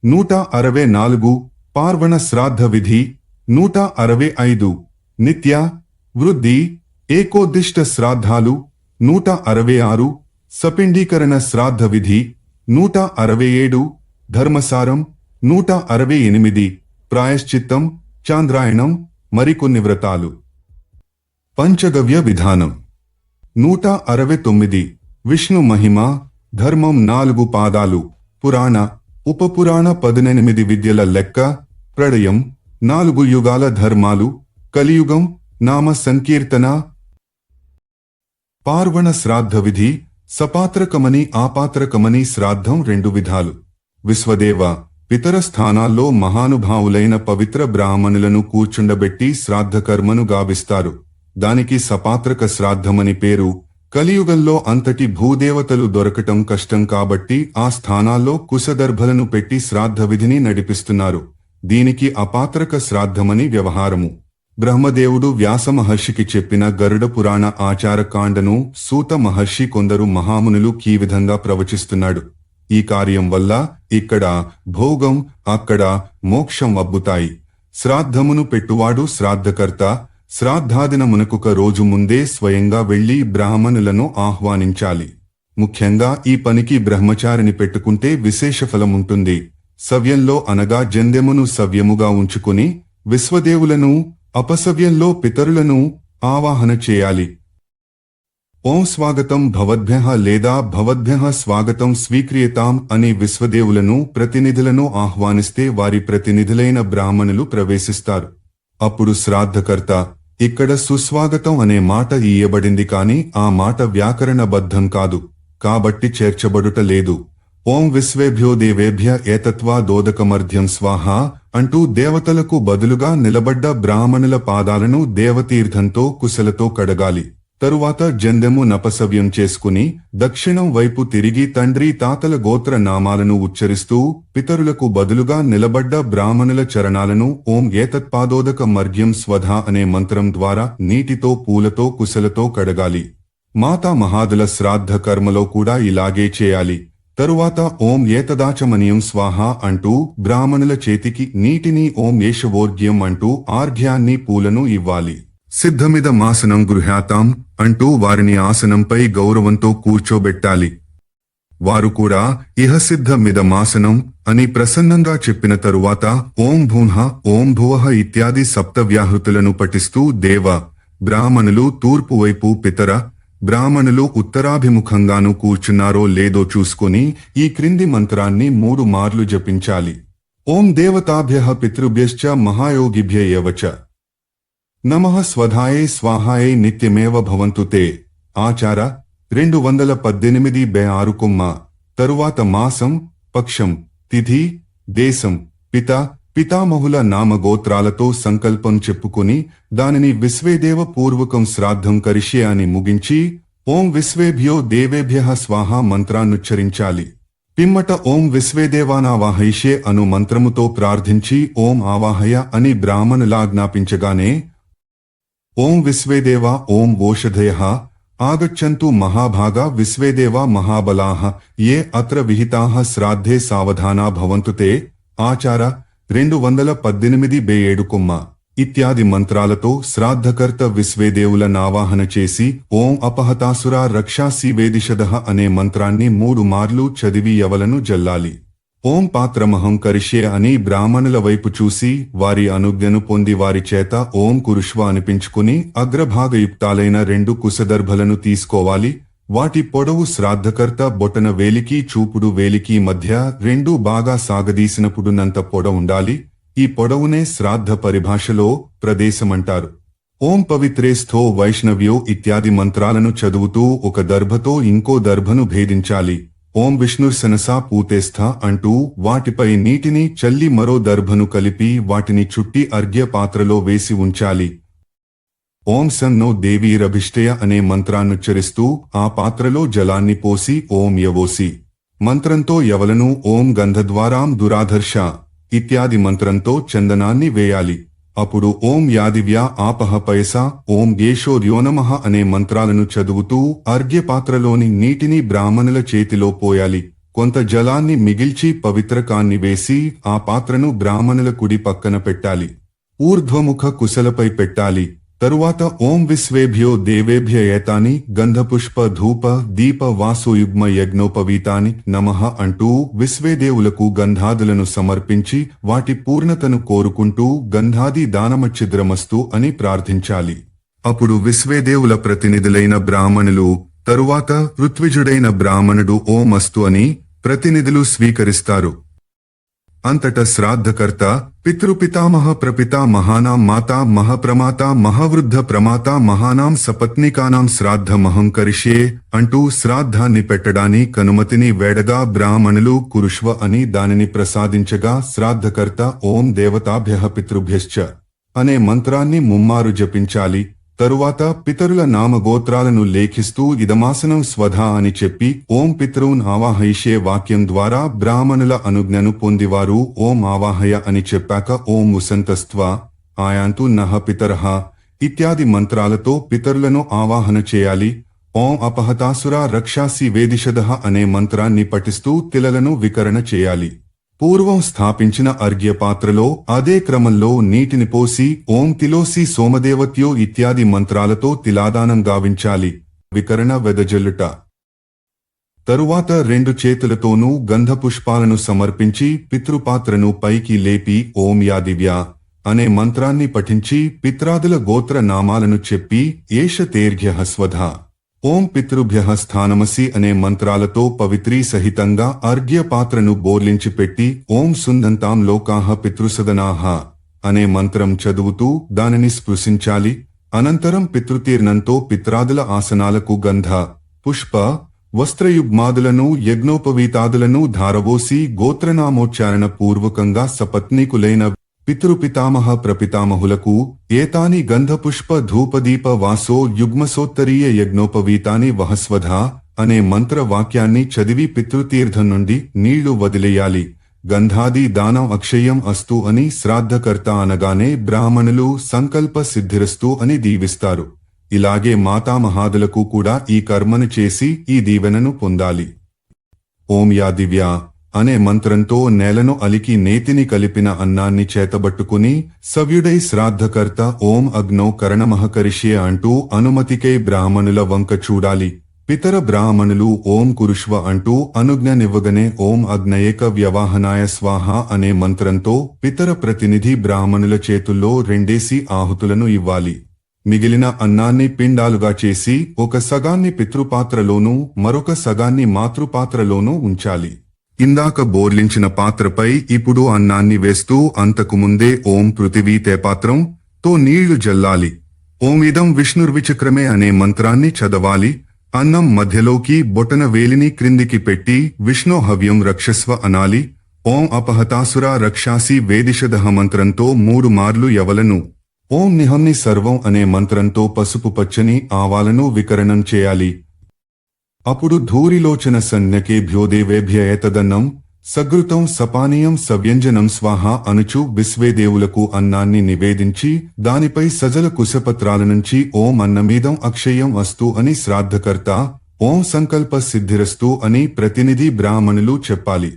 164 పార్వణ శ్రాద్ధ విధి 165 నిత్య వృద్ధి ఏకోద్దిష్ట శ్రాద్ధాలు 166 సపిండీకరణ శ్రాద్ధ విధి 167 ధర్మసారం 168 ప్రాయశ్చిత్తం చాంద్రాయణం మరికొన్ని వ్రతాలు. పంచగవ్య విధానం 169 విష్ణు మహిమ ధర్మం 4 పాదాలు పురాణ ఉపపురాణ 18 విద్యల లెక్క ప్రళయం 4 యుగాల ధర్మాలు కలియుగం నామ సంకీర్తన. పార్వణ శ్రాద్ధ విధి సపాత్రకమని ఆపాత్రకమని శ్రాద్ధం 2 విధాలు. విశ్వదేవ పితర స్థానాల్లో మహానుభావులైన పవిత్ర బ్రాహ్మణులను కూర్చుండబెట్టి శ్రాద్ధకర్మను గావిస్తారు. దానికి సపాత్రక శ్రాద్ధమని పేరు. కలియుగంలో అంతటి భూదేవతలు దొరకటం కష్టం కాబట్టి ఆ స్థానాల్లో కుశదర్భలను పెట్టి శ్రాద్ధ విధిని నడిపిస్తున్నారు. దీనికి అపాత్రక శ్రాద్ధమని వ్యవహారము. బ్రహ్మదేవుడు వ్యాస మహర్షికి చెప్పిన గరుడ పురాణ ఆచారకాండను సూత మహర్షి కొందరు మహామునులు ఈ విధంగా ప్రవచిస్తున్నాడు. ఈ కార్యం వల్ల ఇక్కడ భోగం అక్కడ మోక్షం అబ్బుతాయి. శ్రాద్ధమును పెట్టువాడు శ్రాద్ధకర్త. శ్రాద్ధాదినమునకొక రోజు ముందే స్వయంగా వెళ్లి బ్రాహ్మణులను ఆహ్వానించాలి. ముఖ్యంగా ఈ పనికి బ్రహ్మచారిని పెట్టుకుంటే విశేష ఫలముంటుంది. సవ్యంలో అనగా జందెమును సవ్యముగా ఉంచుకుని విశ్వదేవులను, అపసవ్యంలో పితరులను ఆవాహన చేయాలి. ఓం స్వాగతం భవద్భ్యః లేదా భవద్భ్యః స్వాగతం స్వీక్రియతాం అని విశ్వదేవులను, ప్రతినిధులను ఆహ్వానిస్తే వారి ప్రతినిధులైన బ్రాహ్మణులు ప్రవేశిస్తారు. అప్పుడు శ్రాద్ధకర్త ఇక్కడ సుస్వాగతం అనే మాట ఇయ్యబడింది కాని ఆ మాట వ్యాకరణబద్ధం కాదు కాబట్టి చేర్చబడుట లేదు. ఓం విశ్వేభ్యో దేవేభ్య ఏతత్వా దోదకమర్ధ్యం స్వాహ అంటూ దేవతలకు బదులుగా నిలబడ్డ బ్రాహ్మణుల పాదాలను దేవతీర్థంతో కుశలతో కడగాలి. తరువాత జందెము నపసవ్యం చేసుకుని దక్షిణం వైపు తిరిగి తండ్రి తాతల గోత్ర నామాలను ఉచ్చరిస్తూ పితరులకు బదులుగా నిలబడ్డ బ్రాహ్మణుల చరణాలను ఓం ఏతత్పాదోదక మర్గ్యం స్వధా అనే మంత్రం ద్వారా నీటితో పూలతో కుశలతో కడగాలి. మాతా మహాదుల శ్రాద్ధ కర్మలో కూడా ఇలాగే చేయాలి. తరువాత ఓం ఏతదాచమనీయం స్వాహ అంటూ బ్రాహ్మణుల చేతికి నీటిని ఓం ఏషవోర్గ్యం అంటూ ఆర్ఘ్యాన్ని పూలను ఇవ్వాలి. సిద్ధమిదమాసనం గృహ్యాతాం అంటూ వారిని ఆసనంపై గౌరవంతో కూర్చోబెట్టాలి. వారు కూడా ఇహసిద్ధమిదమాసనం అని ప్రసన్నంగా చెప్పిన తరువాత ఓం భూన్హ ఓం భువః ఇత్యాది సప్తవ్యాహృతులను పఠిస్తూ దేవ బ్రాహ్మణులు తూర్పు వైపు, పితర బ్రాహ్మణులు ఉత్తరాభిముఖంగాను కూర్చున్నారో లేదో చూసుకుని ఈ క్రింది మంత్రాన్ని 3 మార్లు జపించాలి. ఓం దేవతాభ్యః పితృభ్యశ్చ మహాయోగిభ్య ఏవచ నమః స్వధాయే స్వాహాయే నిత్యమేవ భవంతు తే. ఆచార 218 కొమ్మ. తరువాత మాసం, పక్షం, తిథి, దేశం, పితామహుల నామగోత్రాలతో సంకల్పం చెప్పుకుని దానిని విశ్వేదేవ పూర్వకం శ్రాద్ధం కరిష్యే అని ముగించి ఓం విశ్వేభ్యో దేవేభ్యః స్వాహ మంత్రాన్నుచ్చరించాలి. పిమ్మట ఓం విశ్వేదేవానావాహయిష్యే అను మంత్రముతో ప్రార్థించి ఓం ఆవాహయ అని బ్రాహ్మణులాజ్ఞాపించగానే ఓం విశ్వేదేవా ఓం ఓషధయః ఆగచ్చంతు మహాభాగా విశ్వేదేవా మహాబలాః ఏ అత్ర విహితాః శ్రాద్ధే సావధానా భవంతు తే. ఆచార 218 కొమ్మ. ఇత్యాది మంత్రాలతో శ్రాద్ధకర్త విశ్వేదేవుల నావాహన చేసి ఓం అపహతాసురా రక్షాసి వేదిషదః అనే మంత్రాన్ని 3 మార్లు చదివి యవలను జల్లాలి. ఓం పాత్రమహం కరిష్యే అని బ్రాహ్మణుల వైపు చూసి వారి అనుజ్ఞను పొంది వారి చేత ఓం కురుష్వ అనిపించుకుని అగ్రభాగయుక్తాలైన 2 కుశదర్భలను తీసుకోవాలి. వాటి పొడవు శ్రాద్ధకర్త బొటన వేలికి చూపుడు వేలికి మధ్య 2 బాగా సాగదీసినప్పుడున్నంత పొడవుండాలి. ఈ పొడవునే శ్రాద్ధ పరిభాషలో ప్రదేశమంటారు. ఓం పవిత్రేస్థో వైష్ణవ్యో ఇత్యాది మంత్రాలను చదువుతూ ఒక దర్భతో ఇంకో దర్భను భేదించాలి. ఓం విష్ణుర్సనసా పూతేస్థ అంటూ వాటిపై నీటిని చల్లి మరో దర్భను కలిపి వాటిని చుట్టి అర్ఘ్య పాత్రలో వేసి ఉంచాలి. ఓం సన్నో దేవీరభిష్టయ అనే మంత్రాన్నుచ్చరిస్తూ ఆ పాత్రలో జలాన్ని పోసి ఓం యవోసి మంత్రంతో యవలను ఓం గంధద్వారాం దురాధర్ష ఇత్యాది మంత్రంతో చందనాన్ని వేయాలి. అప్పుడు ఓం యాదివ్యా ఆపహ పయసా ఓం గేషోర్యో నమః అనే మంత్రాలను చదువుతూ అర్ఘ్యపాత్రలోని నీటిని బ్రాహ్మణుల చేతిలో పోయాలి. కొంత జలాన్ని మిగిల్చి పవిత్రకాన్ని వేసి ఆ పాత్రను బ్రాహ్మణుల కుడి పక్కన పెట్టాలి. ఊర్ధ్వముఖ కుశలపై పెట్టాలి. తరువాత ఓం విశ్వేభ్యో దేవేభ్య ఏతాని గంధపుష్ప ధూప దీప వాసోయుగ్మ యజ్ఞోపవీతాని నమః అంటూ విశ్వేదేవులకు గంధాదులను సమర్పించి వాటి పూర్ణతను కోరుకుంటూ గంధాది దానమచ్చిద్రమస్తు అని ప్రార్థించాలి. అప్పుడు విశ్వేదేవుల ప్రతినిధులైన బ్రాహ్మణులు, తరువాత ఋత్విజుడైన బ్రాహ్మణుడు ఓం అస్తు అని ప్రతినిధులు స్వీకరిస్తారు. అంతట శ్రాద్ధకర్త పితృపితామహ ప్రపితామహానాం మాతా మహప్రమాత మహావృద్ధ ప్రమాత మహానాం సపత్నికానాం శ్రాద్ధమహం కరిష్యే అంటూ శ్రాద్ధాన్ని పెట్టడానికి అనుమతిని వేడగా బ్రాహ్మణులు కురుష్వ అని దానిని ప్రసాదించగా శ్రాద్ధకర్త ఓం దేవతాభ్యః పితృభ్యశ్చ అనే మంత్రాన్ని ముమ్మారు జపించాలి. తరువాత పితరుల నామగోత్రాలను లేఖిస్తూ ఇదమాసనం స్వధా అని చెప్పి ఓం పితృన్ ఆవాహయిషే వాక్యం ద్వారా బ్రాహ్మణుల అనుజ్ఞను పొందివారు ఓం ఆవాహయ అని చెప్పాక ఓం ఉసంతస్త్వ ఆయాంతు నః పితరః ఇత్యాది మంత్రాలతో పితరులను ఆవాహన చేయాలి. ఓం అపహతాసురా రక్షాసి వేదిషదః అనే మంత్రాన్ని పఠిస్తూ తిలలను వికరణ చేయాలి. పూర్వం స్థాపించిన అర్ఘ్యపాత్రలో అదే క్రమంలో నీటిని పోసి ఓం తిలోసి సోమదేవత్యో ఇత్యాది మంత్రాలతో తిలాదానం గావించాలి. వికరణ వెదజల్లుట. తరువాత 2 చేతులతోనూ గంధపుష్పాలను సమర్పించి పితృపాత్రను పైకి లేపి ఓం యాదివ్యా అనే మంత్రాన్ని పఠించి పిత్రాదుల గోత్ర నామాలను చెప్పి ఏష తేర్ఘ్యః స్వధా ఓం పితృభ్యః స్థానమసి అనే మంత్రాలతో పవిత్రీ సహితంగా అర్ఘ్య పాత్రను బోర్లించి పెట్టి ఓం సుందంతాం లోకాః పితృసదనాః అనే మంత్రం చదువుతూ దానిని స్పృశించాలి. అనంతరం పితృతీర్ణంతో పిత్రాదుల ఆసనాలకు గంధ పుష్ప వస్త్రయుగ్మాదులను యజ్ఞోపవీతాదులను ధారవోసి గోత్రనామోచ్చారణ పూర్వకంగా సపత్నీకులైన పితృపితామహ ప్రపితామహులకు ఏతాని గంధపుష్ప ధూపదీప వాసో యుగ్మసోత్తరీయ యజ్ఞోపవీతాని వహస్వధా అనే మంత్ర వాక్యాన్ని చదివి పితృతీర్థం నుండి నీళ్లు వదిలేయాలి. గంధాది దానం అక్షయం అస్తు అని శ్రాద్ధకర్త అనగానే బ్రాహ్మణులు సంకల్ప సిద్ధిరస్తు అని దీవిస్తారు. ఇలాగే మాతామహాదులకు కూడా ఈ కర్మను చేసి ఈ దీవెనను పొందాలి. ఓం యాదివ్యా అనే మంత్రంతో నేలను అలికి నేతిని కలిపిన అన్నాన్ని చేతబట్టుకుని సవ్యుడై శ్రాద్ధకర్త ఓం అగ్నౌ కరణమః కరిష్యే అంటూ అనుమతికై బ్రాహ్మణుల వంక చూడాలి. పితర బ్రాహ్మణులు ఓం కురుష్వ అంటూ అనుజ్ఞనివ్వగనే ఓం అగ్నయేక వ్యవాహనాయ స్వాహ అనే మంత్రంతో పితర ప్రతినిధి బ్రాహ్మణుల చేతుల్లో 2 ఆహుతులను ఇవ్వాలి. మిగిలిన అన్నాన్ని పిండాలుగా చేసి ఒక సగాన్ని పితృపాత్రలోనూ మరొక సగాన్ని మాతృపాత్రలోనూ ఉంచాలి. ఇందాక బోర్లించిన పాత్రపై ఇప్పుడు అన్నాన్ని వేస్తూ అంతకుముందే ఓం పృథివీతే పాత్రం తో నీళ్లు జల్లాలి. ఓం ఇదం విష్ణుర్విచక్రమే అనే మంత్రాన్ని చదవాలి. అన్నం మధ్యలోకి బొటన వేలిని క్రిందికి పెట్టి విష్ణు హవ్యం రక్షస్వ అనాలి. ఓం అపహతాసురా రక్షాసి వేదిషదః మంత్రంతో 3 మార్లు యవలను ఓం నిహంని సర్వం అనే మంత్రంతో పసుపు పచ్చని ఆవాలను వికరణం చేయాలి. అప్పుడు ధూరిలోచన సన్యకేభ్యో దేవేభ్య ఏతదన్నం సగృతం సపానీయం సవ్యంజనం స్వాహ అనుచు విశ్వేదేవులకు అన్నాన్ని నివేదించి దానిపై సజల కుశపత్రాల నుంచి ఓం అన్నమీదం అక్షయం అస్తు అని శ్రాద్ధకర్త ఓం సంకల్ప సిద్ధిరస్తు అని ప్రతినిధి బ్రాహ్మణులు చెప్పాలి.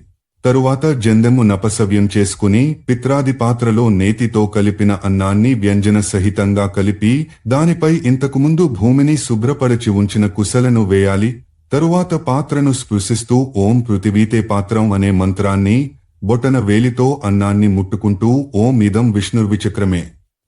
తరువాత జందెము నపసవ్యం చేసుకుని పిత్రాది పాత్రలో నేతితో కలిపిన అన్నాన్ని వ్యంజన సహితంగా కలిపి దానిపై ఇంతకుముందు భూమిని శుభ్రపరచి ఉంచిన కుశలను వేయాలి. తరువాత పాత్రను స్పృశిస్తూ ఓం పృథివీతే పాత్రం అనే మంత్రాన్ని బొటన వేలితో అన్నాన్ని ముట్టుకుంటూ ఓం ఇదం విష్ణుర్విచక్రమే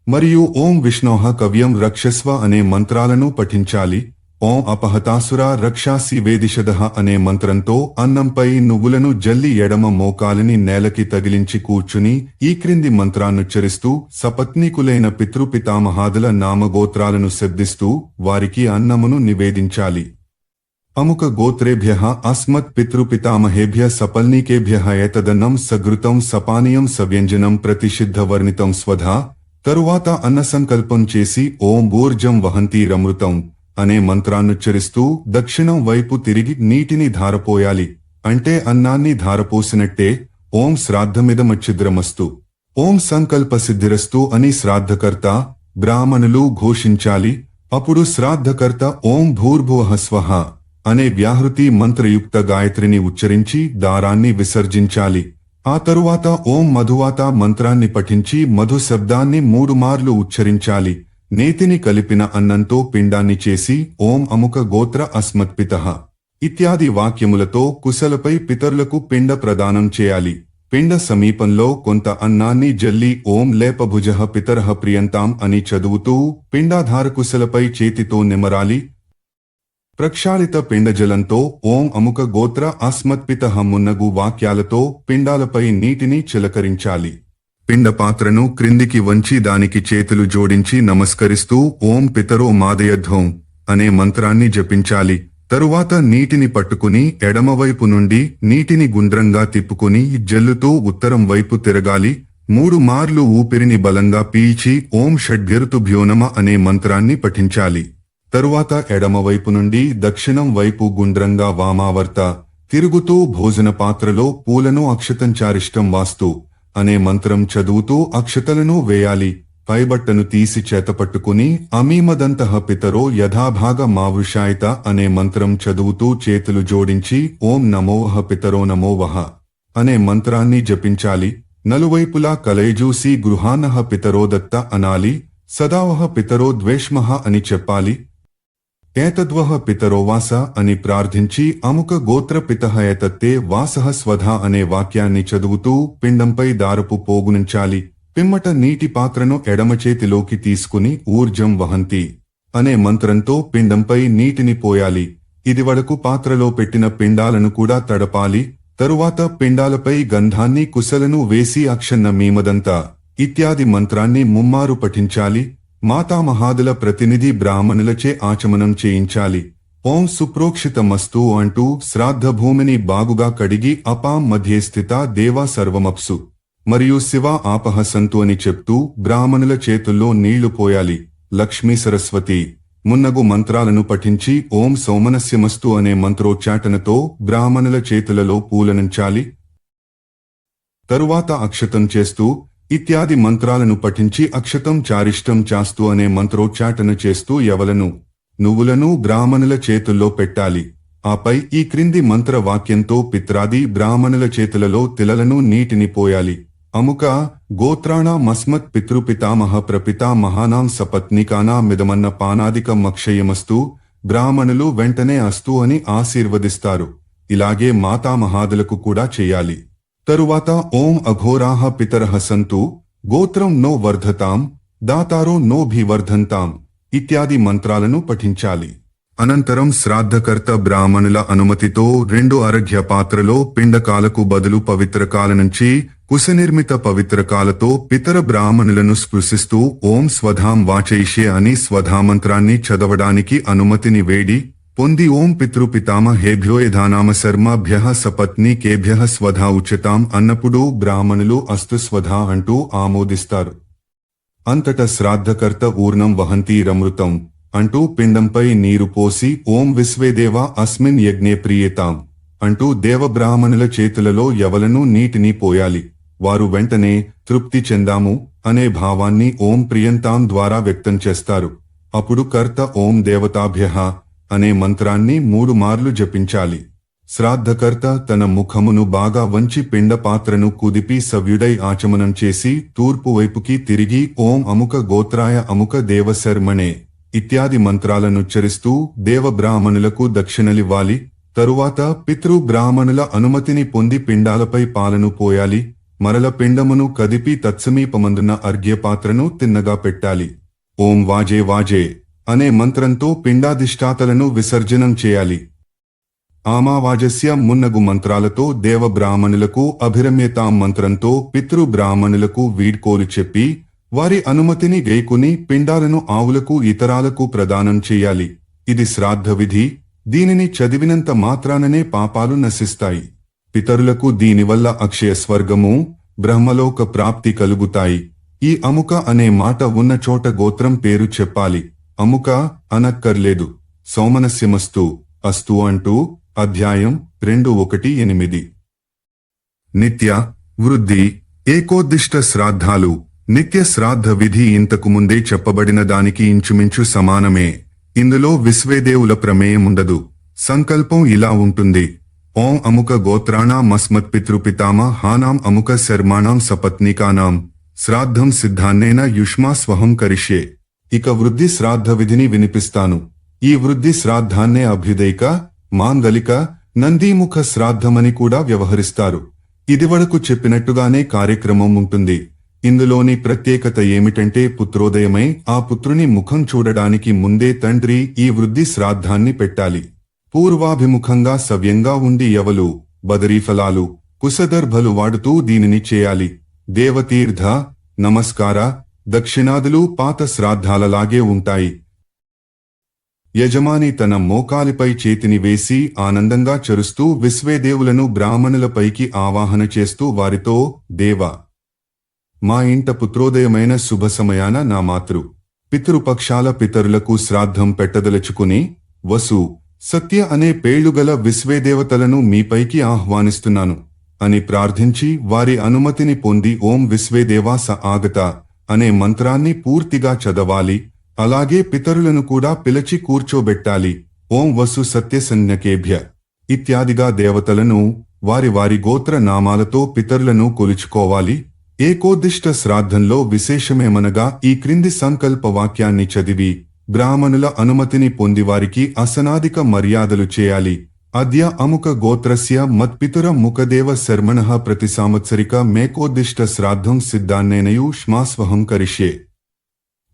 మరియు ఓం విష్ణోః కవ్యం రక్షస్వ అనే మంత్రాలను పఠించాలి. ఓం అపహతాసురా రక్షాసి వేదిషదః అనే మంత్రంతో అన్నంపై నువ్వులను జల్లి ఎడమ మోకాలిని నేలకి తగిలించి కూర్చుని ఈ క్రింది మంత్రాన్నుచ్చరిస్తూ సపత్నీకులైన పితృపితామహాదుల నామగోత్రాలను శబ్దిస్తూ వారికి అన్నమును నివేదించాలి. అముక గోత్రేభ్యః అస్మత్ పితృపితామహేభ్య సపల్నీకేభ్యః ఏతదన్నం సగృతం సపానీయం సవ్యంజనం ప్రతిషిద్ధవర్ణితం స్వధా. తరువాత అన్న సంకల్పం చేసి ఓం ఊర్జం వహంతీరమృతం అనే మంత్రాన్నుచ్చరిస్తూ దక్షిణం వైపు తిరిగి నీటిని ధారపోయాలి. అంటే అన్నాన్ని ధారపోసినట్టే. ఓం శ్రాద్ధమిదమచ్చిద్రమస్తు ఓం సంకల్ప సిద్ధిరస్తు అని శ్రాద్ధకర్త బ్రాహ్మణులు ఘోషించాలి. అప్పుడు శ్రాద్ధకర్త ఓం భూర్భువః స్వః అనే వ్యాహృతి మంత్రయుక్త గాయత్రిని ఉచ్చరించి దారాన్ని విసర్జించాలి. ఆ తరువాత ఓం మధువాత మంత్రాన్ని పఠించి మధు శబ్దాన్ని 3 మార్లు ఉచ్చరించాలి. నేతిని కలిపిన అన్నంతో పిండాన్ని చేసి ఓం అముక గోత్ర అస్మత్పితః ఇత్యాది వాక్యములతో కుశలపై పితరులకు పిండ ప్రదానం చేయాలి. పిండ సమీపంలో కొంత అన్నాన్ని జల్లి ఓం లేపభుజః పితరః ప్రియంతాం అని చదువుతూ పిండాధారకుశలపై చేతితో నిమరాలి. ప్రక్షాళిత పిండజలంతో ఓం అముక గోత్ర అస్మత్పితః మున్నగు వాక్యాలతో పిండాలపై నీటిని చిలకరించాలి. పిండపాత్రను క్రిందికి వంచి దానికి చేతులు జోడించి నమస్కరిస్తూ ఓం పితరో మాదయధ్వం అనే మంత్రాన్ని జపించాలి. తరువాత నీటిని పట్టుకుని ఎడమవైపు నుండి నీటిని గుండ్రంగా తిప్పుకుని జల్లుతూ ఉత్తరం వైపు తిరగాలి. 3 మార్లు ఊపిరిని బలంగా పీల్చి ఓం షడ్భ్యరుతుభ్యో నమః అనే మంత్రాన్ని పఠించాలి. తరువాత ఎడమవైపు నుండి దక్షిణం వైపు గుండ్రంగా వామావర్త తిరుగుతూ భోజన పాత్రలో పూలను అక్షతంచారిష్టం వాస్తు అనే మంత్రం చదువుతూ అక్షతలను వేయాలి. పైబట్టను తీసి చేతపట్టుకుని అమీమదంతః పితరో యథాభాగ మావృషాయిత అనే మంత్రం చదువుతూ చేతులు జోడించి ఓం నమోవః పితరో నమోవః అనే మంత్రాన్ని జపించాలి. నలువైపులా కలయజూసి గృహానః పితరోదత్త అనాలి. సదావః పితరో ద్వేష్మః అని చెప్పాలి. ఏతద్వః పితరోవాస అని ప్రార్థించి అముక గోత్ర పితః ఏతత్తే వాసః స్వధా అనే వాక్యాన్ని చదువుతూ పిండంపై దారపు పోగునుంచాలి. పిమ్మట నీటి పాత్రను ఎడమచేతిలోకి తీసుకుని ఊర్జం వహంతి అనే మంత్రంతో పిండంపై నీటిని పోయాలి. ఇది వరకు పాత్రలో పెట్టిన పిండాలను కూడా తడపాలి. తరువాత పిండాలపై గంధాన్ని కుశలను వేసి అక్షన్న మీమదంత ఇత్యాది మంత్రాన్ని 3 మారు పఠించాలి. మాతామహాదుల ప్రతినిధి బ్రాహ్మణులచే ఆచమనం చేయించాలి. ఓం సుప్రోక్షితమస్తు అంటూ శ్రాద్ధ భూమిని బాగుగా కడిగి అపాం మధ్యే స్థిత దేవా సర్వమప్సు మరియు శివ ఆపహ సంతు అని చెప్తూ బ్రాహ్మణుల చేతుల్లో నీళ్లు పోయాలి. లక్ష్మీ సరస్వతి మున్నగు మంత్రాలను పఠించి ఓం సౌమనస్యమస్తు అనే మంత్రోచ్చాటనతో బ్రాహ్మణుల చేతులలో పూలనుంచాలి. తరువాత అక్షతం చేస్తూ ఇత్యాది మంత్రాలను పఠించి అక్షతం చారిష్టం చాస్తు అనే మంత్రోచ్చాటన చేస్తూ యవలను నువ్వులను బ్రాహ్మణుల చేతుల్లో పెట్టాలి. ఆపై ఈ క్రింది మంత్ర వాక్యంతో పిత్రాది బ్రాహ్మణుల చేతులలో తిలలను నీటిని పోయాలి. అముక గోత్రాణామస్మత్ పితృపితామహ ప్రపితామహానాం సపత్నికానామిదమన్న పానాదికం అక్షయమస్తు. బ్రాహ్మణులు వెంటనే అస్తు అని ఆశీర్వదిస్తారు. ఇలాగే మాతామహాదులకు కూడా చెయ్యాలి. తరువాత ఓం అఘోరాహ పితరః సంతు గోత్రం నో వర్ధతాం దాతారో నో భివర్ధంతాం ఇత్యాది మంత్రాలను పఠించాలి. అనంతరం శ్రాద్ధకర్త బ్రాహ్మణుల అనుమతితో 2 అర్ఘ్య పాత్రలో పిండకాలకు బదులు పవిత్రకాల నుంచి కుశనిర్మిత పవిత్రకాలతో పితర బ్రాహ్మణులను స్పృశిస్తూ ఓం స్వధాం వాచయిష్యే అని స్వధామంత్రాన్ని చదవడానికి అనుమతిని వేడి పొంది ఓం పితృపితామహేభ్యో యథానామ శర్మాభ్యః సపత్నీకేభ్యః స్వధా ఉచ్యతాం అన్నప్పుడు బ్రాహ్మణులు అస్తు స్వధా అంటూ ఆమోదిస్తారు. అంతట శ్రాద్ధకర్త ఊర్ణం వహంతి రమృతం అంటూ పిండంపై నీరు పోసి ఓం విశ్వేదేవా అస్మిన్ యజ్ఞే ప్రియతాం అంటూ దేవబ్రాహ్మణుల చేతులలో యవలను నీటిని పోయాలి. వారు వెంటనే తృప్తి చెందాము అనే భావాన్ని ఓం ప్రియంతాం ద్వారా వ్యక్తం చేస్తారు. అప్పుడు కర్త ఓం దేవతాభ్యః అనే మంత్రాన్ని 3 మార్లు జపించాలి. శ్రాద్ధకర్త తన ముఖమును బాగా వంచి పిండ పాత్రను కుదిపి సవ్యుడై ఆచమనం చేసి తూర్పు వైపుకి తిరిగి ఓం అముక గోత్రాయ అముక దేవశర్మణే ఇత్యాది మంత్రాలనుచ్చరిస్తూ దేవబ్రాహ్మణులకు దక్షిణలివ్వాలి. తరువాత పితృ బ్రాహ్మణుల అనుమతిని పొంది పిండాలపై పాలను పోయాలి. మరల పిండమును కదిపి తత్సమీపమందున్న అర్ఘ్యపాత్రను తిన్నగా పెట్టాలి. ఓం వాజే వాజే అనే మంత్రంతో పిండాధిష్ఠాతలను విసర్జనం చేయాలి. ఆమావాజస్య మున్నగు మంత్రాలతో దేవబ్రాహ్మణులకు అభిరమ్యతాం మంత్రంతో పితృ బ్రాహ్మణులకు వీడ్కోలు చెప్పి వారి అనుమతిని గైకుని పిండాలను ఆవులకు ఇతరాలకు ప్రదానం చేయాలి. ఇది శ్రాద్ధ విధి. దీనిని చదివినంత మాత్రాననే పాపాలు నశిస్తాయి. పితరులకు దీనివల్ల అక్షయ స్వర్గము బ్రహ్మలోక ప్రాప్తి కలుగుతాయి. ఈ అముక అనే మాట ఉన్న చోట గోత్రం పేరు చెప్పాలి. అముక అనక్కర్లేదు. సౌమనస్యమస్తు అస్తు అంటూ అధ్యాయం 2:1-8. నిత్య వృద్ధి ఏకోద్దిష్ట శ్రాద్ధాలు. నిత్య శ్రాద్ధ విధి ఇంతకు ముందే చెప్పబడిన దానికి ఇంచుమించు సమానమే. ఇందులో విశ్వేదేవుల ప్రమేయముండదు. సంకల్పం ఇలా ఉంటుంది: ఓం అముక గోత్రాణాం మస్మత్పితృపితామహానాం అముక శర్మాణాం సపత్నికానాం శ్రాద్ధం సిద్ధాన్నేన యుష్మా స్వహం కరిష్యే. ఇక వృద్ధి శ్రాద్ధ విధిని వినిపిస్తాను. ఈ వృద్ధి శ్రాద్ధాన్నే అభ్యుదైక, మాంగలిక, నందీముఖ శ్రాద్ధమని కూడా వ్యవహరిస్తారు. ఇదివరకు చెప్పినట్టుగానే కార్యక్రమం ఉంటుంది. ఇందులోని ప్రత్యేకత ఏమిటంటే పుత్రోదయమై ఆ పుత్రుని ముఖం చూడడానికి ముందే తండ్రి ఈ వృద్ధి శ్రాద్ధాన్ని పెట్టాలి. పూర్వాభిముఖంగా సవ్యంగా ఉండి యవలు, బదరీఫలాలు, కుశదర్భలు వాడుతూ దీనిని చేయాలి. దేవతీర్థ, నమస్కార, దక్షిణాదులు పాత శ్రాద్ధాలలాగే ఉంటాయి. యజమాని తన మోకాలిపై చేతిని వేసి ఆనందంగా చరుస్తూ విశ్వేదేవులను బ్రాహ్మణులపైకి ఆవాహన చేస్తూ వారితో, దేవ, మా ఇంట పుత్రోదయమైన శుభ సమయాన నా మాతృ పితృపక్షాల పితరులకు శ్రాద్ధం పెట్టదలుచుకుని వసు, సత్య అనే పేళ్లుగల విశ్వేదేవతలను మీపైకి ఆహ్వానిస్తున్నాను అని ప్రార్థించి వారి అనుమతిని పొంది ఓం విశ్వేదేవా స ఆగత అనే మంత్రాన్ని పూర్తిగా చదవాలి. అలాగే పితరులను కూడా పిలిచి కూర్చోబెట్టాలి. ఓం వసు సత్యసంజ్ఞకేభ్య ఇత్యాదిగా దేవతలను వారి వారి గోత్ర నామాలతో పితరులను కొలుచుకోవాలి. ఏకోద్దిష్ట శ్రాద్ధంలో విశేషమేమనగా ఈ క్రింది సంకల్ప వాక్యాన్ని చదివి బ్రాహ్మణుల అనుమతిని పొందివారికి అసనాదిక మర్యాదలు చేయాలి. అద్య అముక గోత్రస్య మత్పితుర ముఖదేవ శర్మణః ప్రతి సంవత్సరిక మేకోద్దిష్ట శ్రాద్ధం సిద్ధాన్నేనయు ష్మాస్వహం కరిష్యే.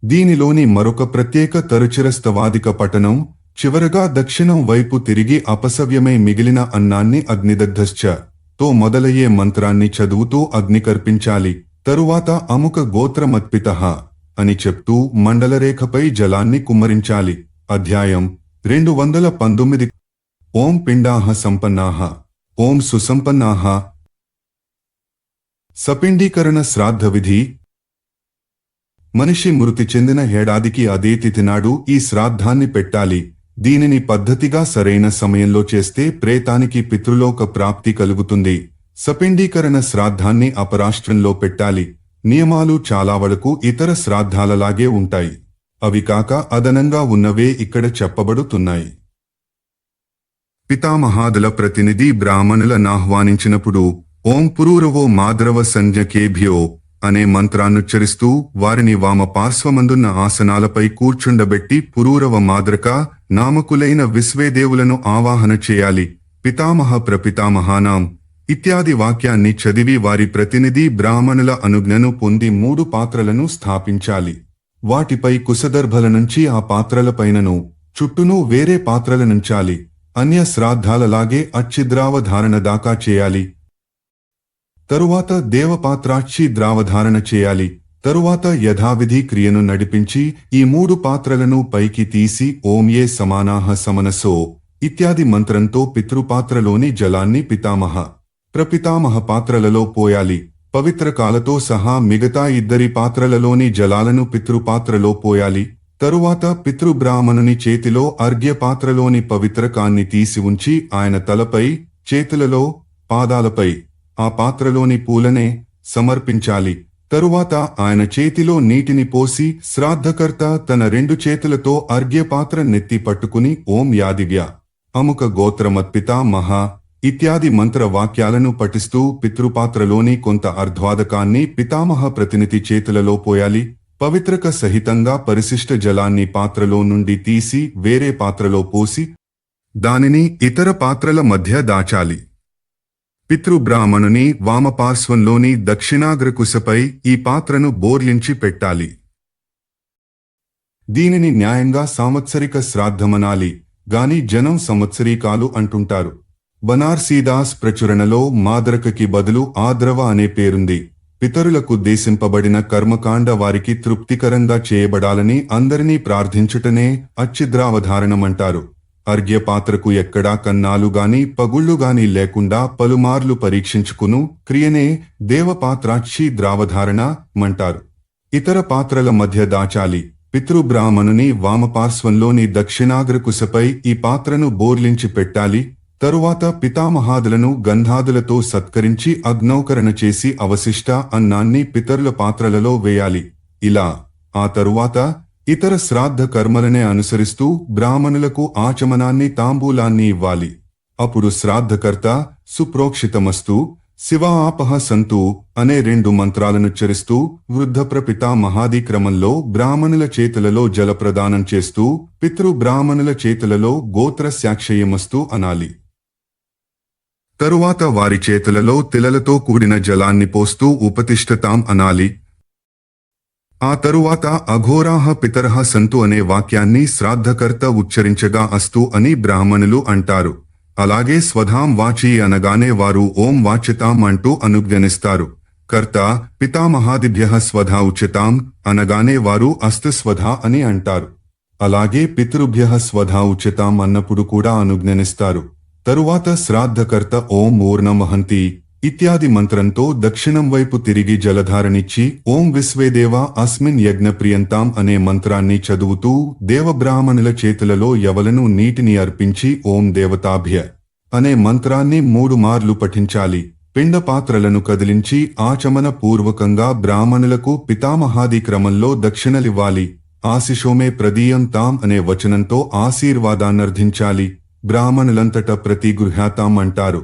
దీనిలోని మరొక ప్రత్యేక తరుచిరస్తవాదిక పఠనం చివరగా దక్షిణం వైపు తిరిగి అపసవ్యమై మిగిలిన అన్నాన్ని అగ్నిదగ్ధశ్చ తో మొదలయ్యే మంత్రాన్ని చదువుతూ అగ్ని కర్పించాలి. తరువాత అముక గోత్రమత్పితః అని చెప్తూ మండలరేఖపై జలాన్ని కుమ్మరించాలి. అధ్యాయం 219. ఓం పిండాః సంపన్నాః ఓం సుసంపన్నాః. సపిండీకరణ శ్రాద్ధ విధి. మనిషి మృతి చెందిన ఏడాదికి అదే తిథినాడు ఈ శ్రాద్ధాన్ని పెట్టాలి. దీనిని పద్ధతిగా సరైన సమయంలో చేస్తే ప్రేతానికి పితృలోక ప్రాప్తి కలుగుతుంది. సపిండీకరణ శ్రాద్ధాన్ని అపరాష్ట్రంలో పెట్టాలి. నియమాలు చాలా వరకు ఇతర శ్రాద్ధాలలాగే ఉంటాయి. అవి కాక అదనంగా ఉన్నవే ఇక్కడ చెప్పబడుతున్నాయి. పితామహాదుల ప్రతినిధి బ్రాహ్మణులనాహ్వానించినప్పుడు ఓం పురూరవో మాద్రవ సంజ్ఞకేభ్యో అనే మంత్రాన్నుచ్చరిస్తూ వారిని వామ పార్శ్వమందున్న ఆసనాలపై కూర్చుండబెట్టి పురూరవ మాద్రక నామకులైన విశ్వేదేవులను ఆవాహన చేయాలి. పితామహ ప్రపితామహానాం ఇత్యాది వాక్యాన్ని చదివి వారి ప్రతినిధి బ్రాహ్మణుల అనుజ్ఞను పొంది 3 పాత్రలను స్థాపించాలి. వాటిపై కుశదర్భల నుంచి ఆ పాత్రలపైనను చుట్టూనూ వేరే పాత్రలనుంచాలి. అన్య శ్రాద్ధాలలాగే అచ్చిద్రావధారణ దాకా చేయాలి. తరువాత దేవపాత్రాక్షి ద్రావధారణ చేయాలి. తరువాత యథావిధి క్రియను నడిపించి ఈ 3 పాత్రలను పైకి తీసి ఓం ఏ సమానాహ సమనసో ఇత్యాది మంత్రంతో పితృపాత్రలోని జలాన్ని పితామహ ప్రపితామహ పాత్రలలో పోయాలి. పవిత్రకాలతో సహా మిగతా 2 పాత్రలలోని జలాలను పితృపాత్రలో పోయాలి. తరువాత పితృబ్రాహ్మణుని చేతిలో అర్ఘ్య పాత్రలోని పవిత్రకాన్ని తీసి ఉంచి ఆయన తలపై, చేతులలో, పాదాలపై ఆ పాత్రలోని పూలనే సమర్పించాలి. తరువాత ఆయన చేతిలో నీటిని పోసి శ్రాద్ధకర్త తన 2 చేతులతో అర్ఘ్యపాత్ర నెత్తి పట్టుకుని ఓం యాదివ్య అముక గోత్రమత్పితా మహా ఇత్యాది మంత్ర వాక్యాలను పఠిస్తూ పితృపాత్రలోని కొంత అర్ధ్వాదకాన్ని పితామహ ప్రతినిధి చేతులలో పోయాలి. పవిత్రక సహితంగా పరిశిష్ట జలాన్ని పాత్రలో నుండి తీసి వేరే పాత్రలో పోసి దానిని ఇతర పాత్రల మధ్య దాచాలి. పితృబ్రాహ్మణుని వామపార్శ్వంలోని దక్షిణాగ్రకుశపై ఈ పాత్రను బోర్లించి పెట్టాలి. దీనిని న్యాయంగా సాంవత్సరిక శ్రాద్ధమనాలి గాని జనం సంవత్సరీకాలు అంటుంటారు. బనార్సీదాస్ ప్రచురణలో మాద్రకకి బదులు ఆద్రవ అనే పేరుంది. పితరులకు దేశింపబడిన కర్మకాండ వారికి తృప్తికరంగా చేయబడాలని అందరినీ ప్రార్థించుటనే అచ్చిద్రావధారణమంటారు. అర్ఘ్యపాత్రకు ఎక్కడా కన్నాలుగాని పగుళ్లుగాని లేకుండా పలుమార్లు పరీక్షించుకును క్రియనే దేవపాత్రాక్షి ద్రావధారణ మంటారు. ఇతర పాత్రల మధ్య దాచాలి. పితృబ్రాహ్మణుని వామపార్శ్వంలోని దక్షిణాగ్రకుశపై ఈ పాత్రను బోర్లించి పెట్టాలి. తరువాత పితామహాదులను గంధాదులతో సత్కరించి అగ్నౌకరణ చేసి అవశిష్ట అన్నాన్ని పితరుల పాత్రలలో వేయాలి. ఇలా ఆ తరువాత ఇతర శ్రాద్ధ కర్మలనే అనుసరిస్తూ బ్రాహ్మణులకు ఆచమనాన్ని తాంబూలాన్ని ఇవ్వాలి. అప్పుడు శ్రాద్ధకర్త సుప్రోక్షితమస్తు శివ ఆపహ సంతు అనే 2 మంత్రాలనుచ్చరిస్తూ వృద్ధ ప్రపితామహాది క్రమంలో బ్రాహ్మణుల చేతులలో జలప్రదానం చేస్తూ పితృ బ్రాహ్మణుల చేతులలో గోత్ర సాక్షయమస్తు అనాలి. తరువాత వారి చేతులలో తిలలతో కూడిన జలాన్ని పోస్తూ ఉపతిష్ఠతాం అనాలి. ఆ తరువాత అఘోరాహ పితరహ సంతు అనే వాక్యాన్ని శ్రాద్ధకర్త ఉచ్చరించగా అస్తు అని బ్రాహ్మణులు అంటారు. అలాగే స్వధాం వాచి అనగానే వారు ఓం వాచ్యతాం అంటూ అనుజ్ఞనిస్తారు. కర్త పితామహాదిభ్యః స్వధా ఉచ్యతాం అనగానే వారు అస్తు స్వధా అని అంటారు. అలాగే పితృభ్యః స్వధా ఉచ్యతాం అన్నప్పుడు కూడా అనుజ్ఞనిస్తారు. తరువాత శ్రాద్ధకర్త ఓం ఊర్ణమహంతి ఇత్యాది మంత్రంతో దక్షిణం వైపు తిరిగి జలధారనిచ్చి ఓం విశ్వేదేవా అస్మిన్ యజ్ఞప్రియంతాం అనే మంత్రాన్ని చదువుతూ దేవబ్రాహ్మణుల చేతులలో యవలను నీటిని అర్పించి ఓం దేవతాభ్య అనే మంత్రాన్ని 3 మార్లు పఠించాలి. పిండ పాత్రలను కదిలించి ఆచమన పూర్వకంగా బ్రాహ్మణులకు పితామహాది క్రమంలో దక్షిణలివ్వాలి. ఆశిషోమే ప్రదీయం తాం అనే వచనంతో ఆశీర్వాదాన్నర్థించాలి. బ్రాహ్మణులంతట ప్రతి గృహ్యాతాం అంటారు.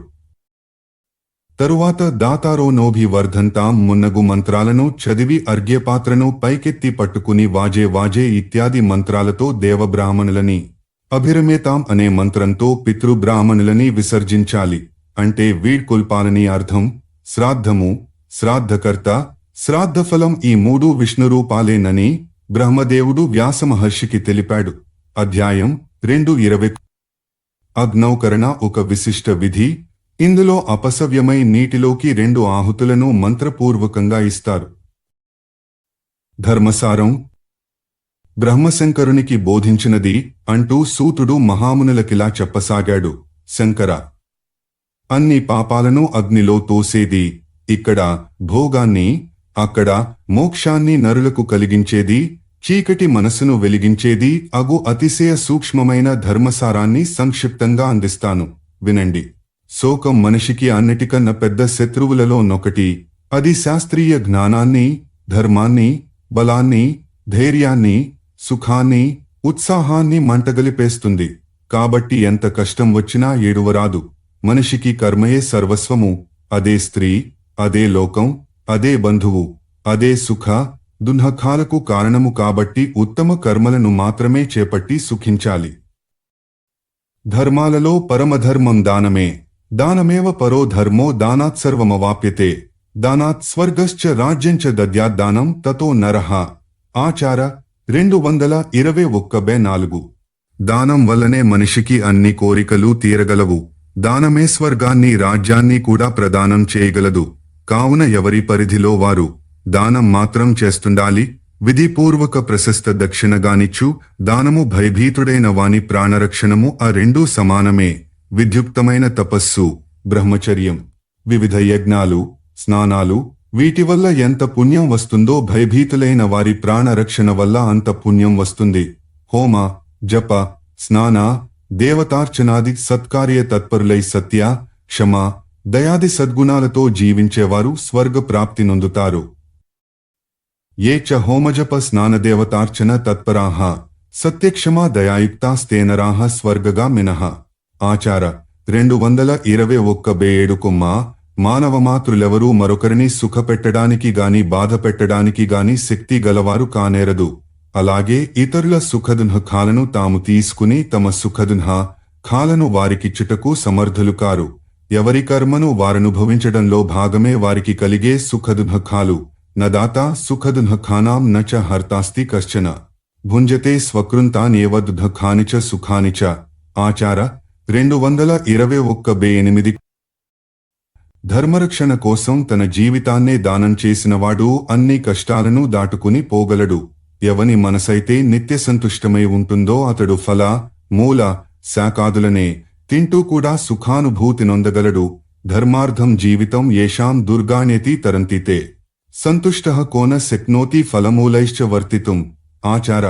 తరువాత దాతారో నోభి వర్ధంతాం మున్నగు మంత్రాలను చదివి అర్ఘ్యపాత్రను పైకెత్తి పట్టుకుని వాజే వాజే ఇత్యాది మంత్రాలతో దేవబ్రాహ్మణులని అభిరమేతాం అనే మంత్రంతో పితృబ్రాహ్మణులని విసర్జించాలి. అంటే వీడ్కొల్పాలని అర్థం. శ్రాద్ధము, శ్రాద్ధకర్త, శ్రాద్ధఫలం ఈ 3 విష్ణురూపాలేనని బ్రహ్మదేవుడు వ్యాసమహర్షికి తెలిపాడు. అధ్యాయం 2:20. అగ్నౌకరణ ఒక విశిష్ట విధి. ఇందులో అపసవ్యమై నీటిలోకి 2 ఆహుతులను మంత్రపూర్వకంగా ఇస్తారు. ధర్మసారం బ్రహ్మశంకరునికి బోధించినది అంటూ సూతుడు మహామునులకిలా చెప్పసాగాడు. శంకర, అన్ని పాపాలను అగ్నిలో తోసేది, ఇక్కడ భోగాన్ని, అక్కడ మోక్షాన్ని నరులకు కలిగించేది, చీకటి మనసును వెలిగించేది అగు అతిశయ సూక్ష్మమైన ధర్మసారాన్ని సంక్షిప్తంగా అందిస్తాను, వినండి. శోకం మనిషికి అన్నిటికన్నా పెద్ద శత్రువులలో నొకటి. అది శాస్త్రీయ జ్ఞానాన్ని, ధర్మాన్ని, బలాన్ని, ధైర్యాన్ని, సుఖాన్ని, ఉత్సాహాన్ని మంటగలిపేస్తుంది. కాబట్టి ఎంత కష్టం వచ్చినా ఏడువరాదు. మనిషికి కర్మయే సర్వస్వము. అదే స్త్రీ, అదే లోకం, అదే బంధువు, అదే సుఖ దుఃఖాలకు కారణము. కాబట్టి ఉత్తమ కర్మలను మాత్రమే చేపట్టి సుఖించాలి. ధర్మాలలో పరమధర్మం దానమే. దానమేవ పరో ధర్మో దానాత్సర్వమవాప్యతే. దానాత్ స్వర్గశ్చ రాజ్యంచ దద్యాద్దానం తతో నరః. ఆచార 221:4. దానం వల్లనే మనిషికి అన్ని కోరికలు తీరగలవు. దానమే స్వర్గాన్ని, రాజ్యాన్ని కూడా ప్రదానం చేయగలదు. కావున ఎవరి పరిధిలో వారు దానం మాత్రం చేస్తుండాలి. విధిపూర్వక ప్రశస్త దక్షిణగానిచ్చు దానము, భయభీతుడైన వాని ప్రాణరక్షణము, ఆ 2 సమానమే. విద్యుక్తమైన తపస్సు, బ్రహ్మచర్యం, వివిధ యజ్ఞాలు, స్నానాలు, వీటి వల్ల ఎంత పుణ్యం వస్తుందో భయభీతులైన వారి ప్రాణరక్షణ వల్ల అంత పుణ్యం వస్తుంది. హోమ, జప, స్నాన, దేవతార్చనాది సత్కార్య తత్పరులై సత్య, క్షమ, దయాది సద్గుణాలతో జీవించేవారు స్వర్గ ప్రాప్తి నొందుతారు. ఏ చ హోమజప స్నానదేవతార్చన తత్పరాః సత్యక్షమా దయాయుక్తాస్తేనరాః స్వర్గగా మినః. ఆచార 221:7. మానవమాతృలెవరూ మరొకరిని సుఖపెట్టడానికి గాని బాధ పెట్టడానికి గాని శక్తి గలవారు కానేరదు. అలాగే ఇతరుల సుఖదుఃఖాలను తాము తీసుకుని తమ సుఖదుఃఖాలను వారికిచ్చుటకు సమర్థులు కారు. ఎవరి కర్మను వారనుభవించడంలో భాగమే వారికి కలిగే సుఖదుఃఖాలు. నదాత సుఖదుఃఖానాం నచ హర్తాస్తి కశ్చన. భుంజతే స్వకృంతాన్యేవ దుఃఖాని చ సుఖాని చ. ఆచార 221:8. ధర్మరక్షణ కోసం తన జీవితాన్నే దానం చేసినవాడు అన్ని కష్టాలను దాటుకుని పోగలడు. ఎవని మనసైతే నిత్యసంతుష్టమై ఉంటుందో అతడు ఫల, మూల, శాకాదులనే తింటూ కూడా సుఖానుభూతి నొందగలడు. ధర్మార్థం జీవితం ఏషాం దుర్గాణ్యతి తరంతితే సంతుష్టః కోన శక్నోతి ఫలమూలైశ్చ వర్తితుం. ఆచార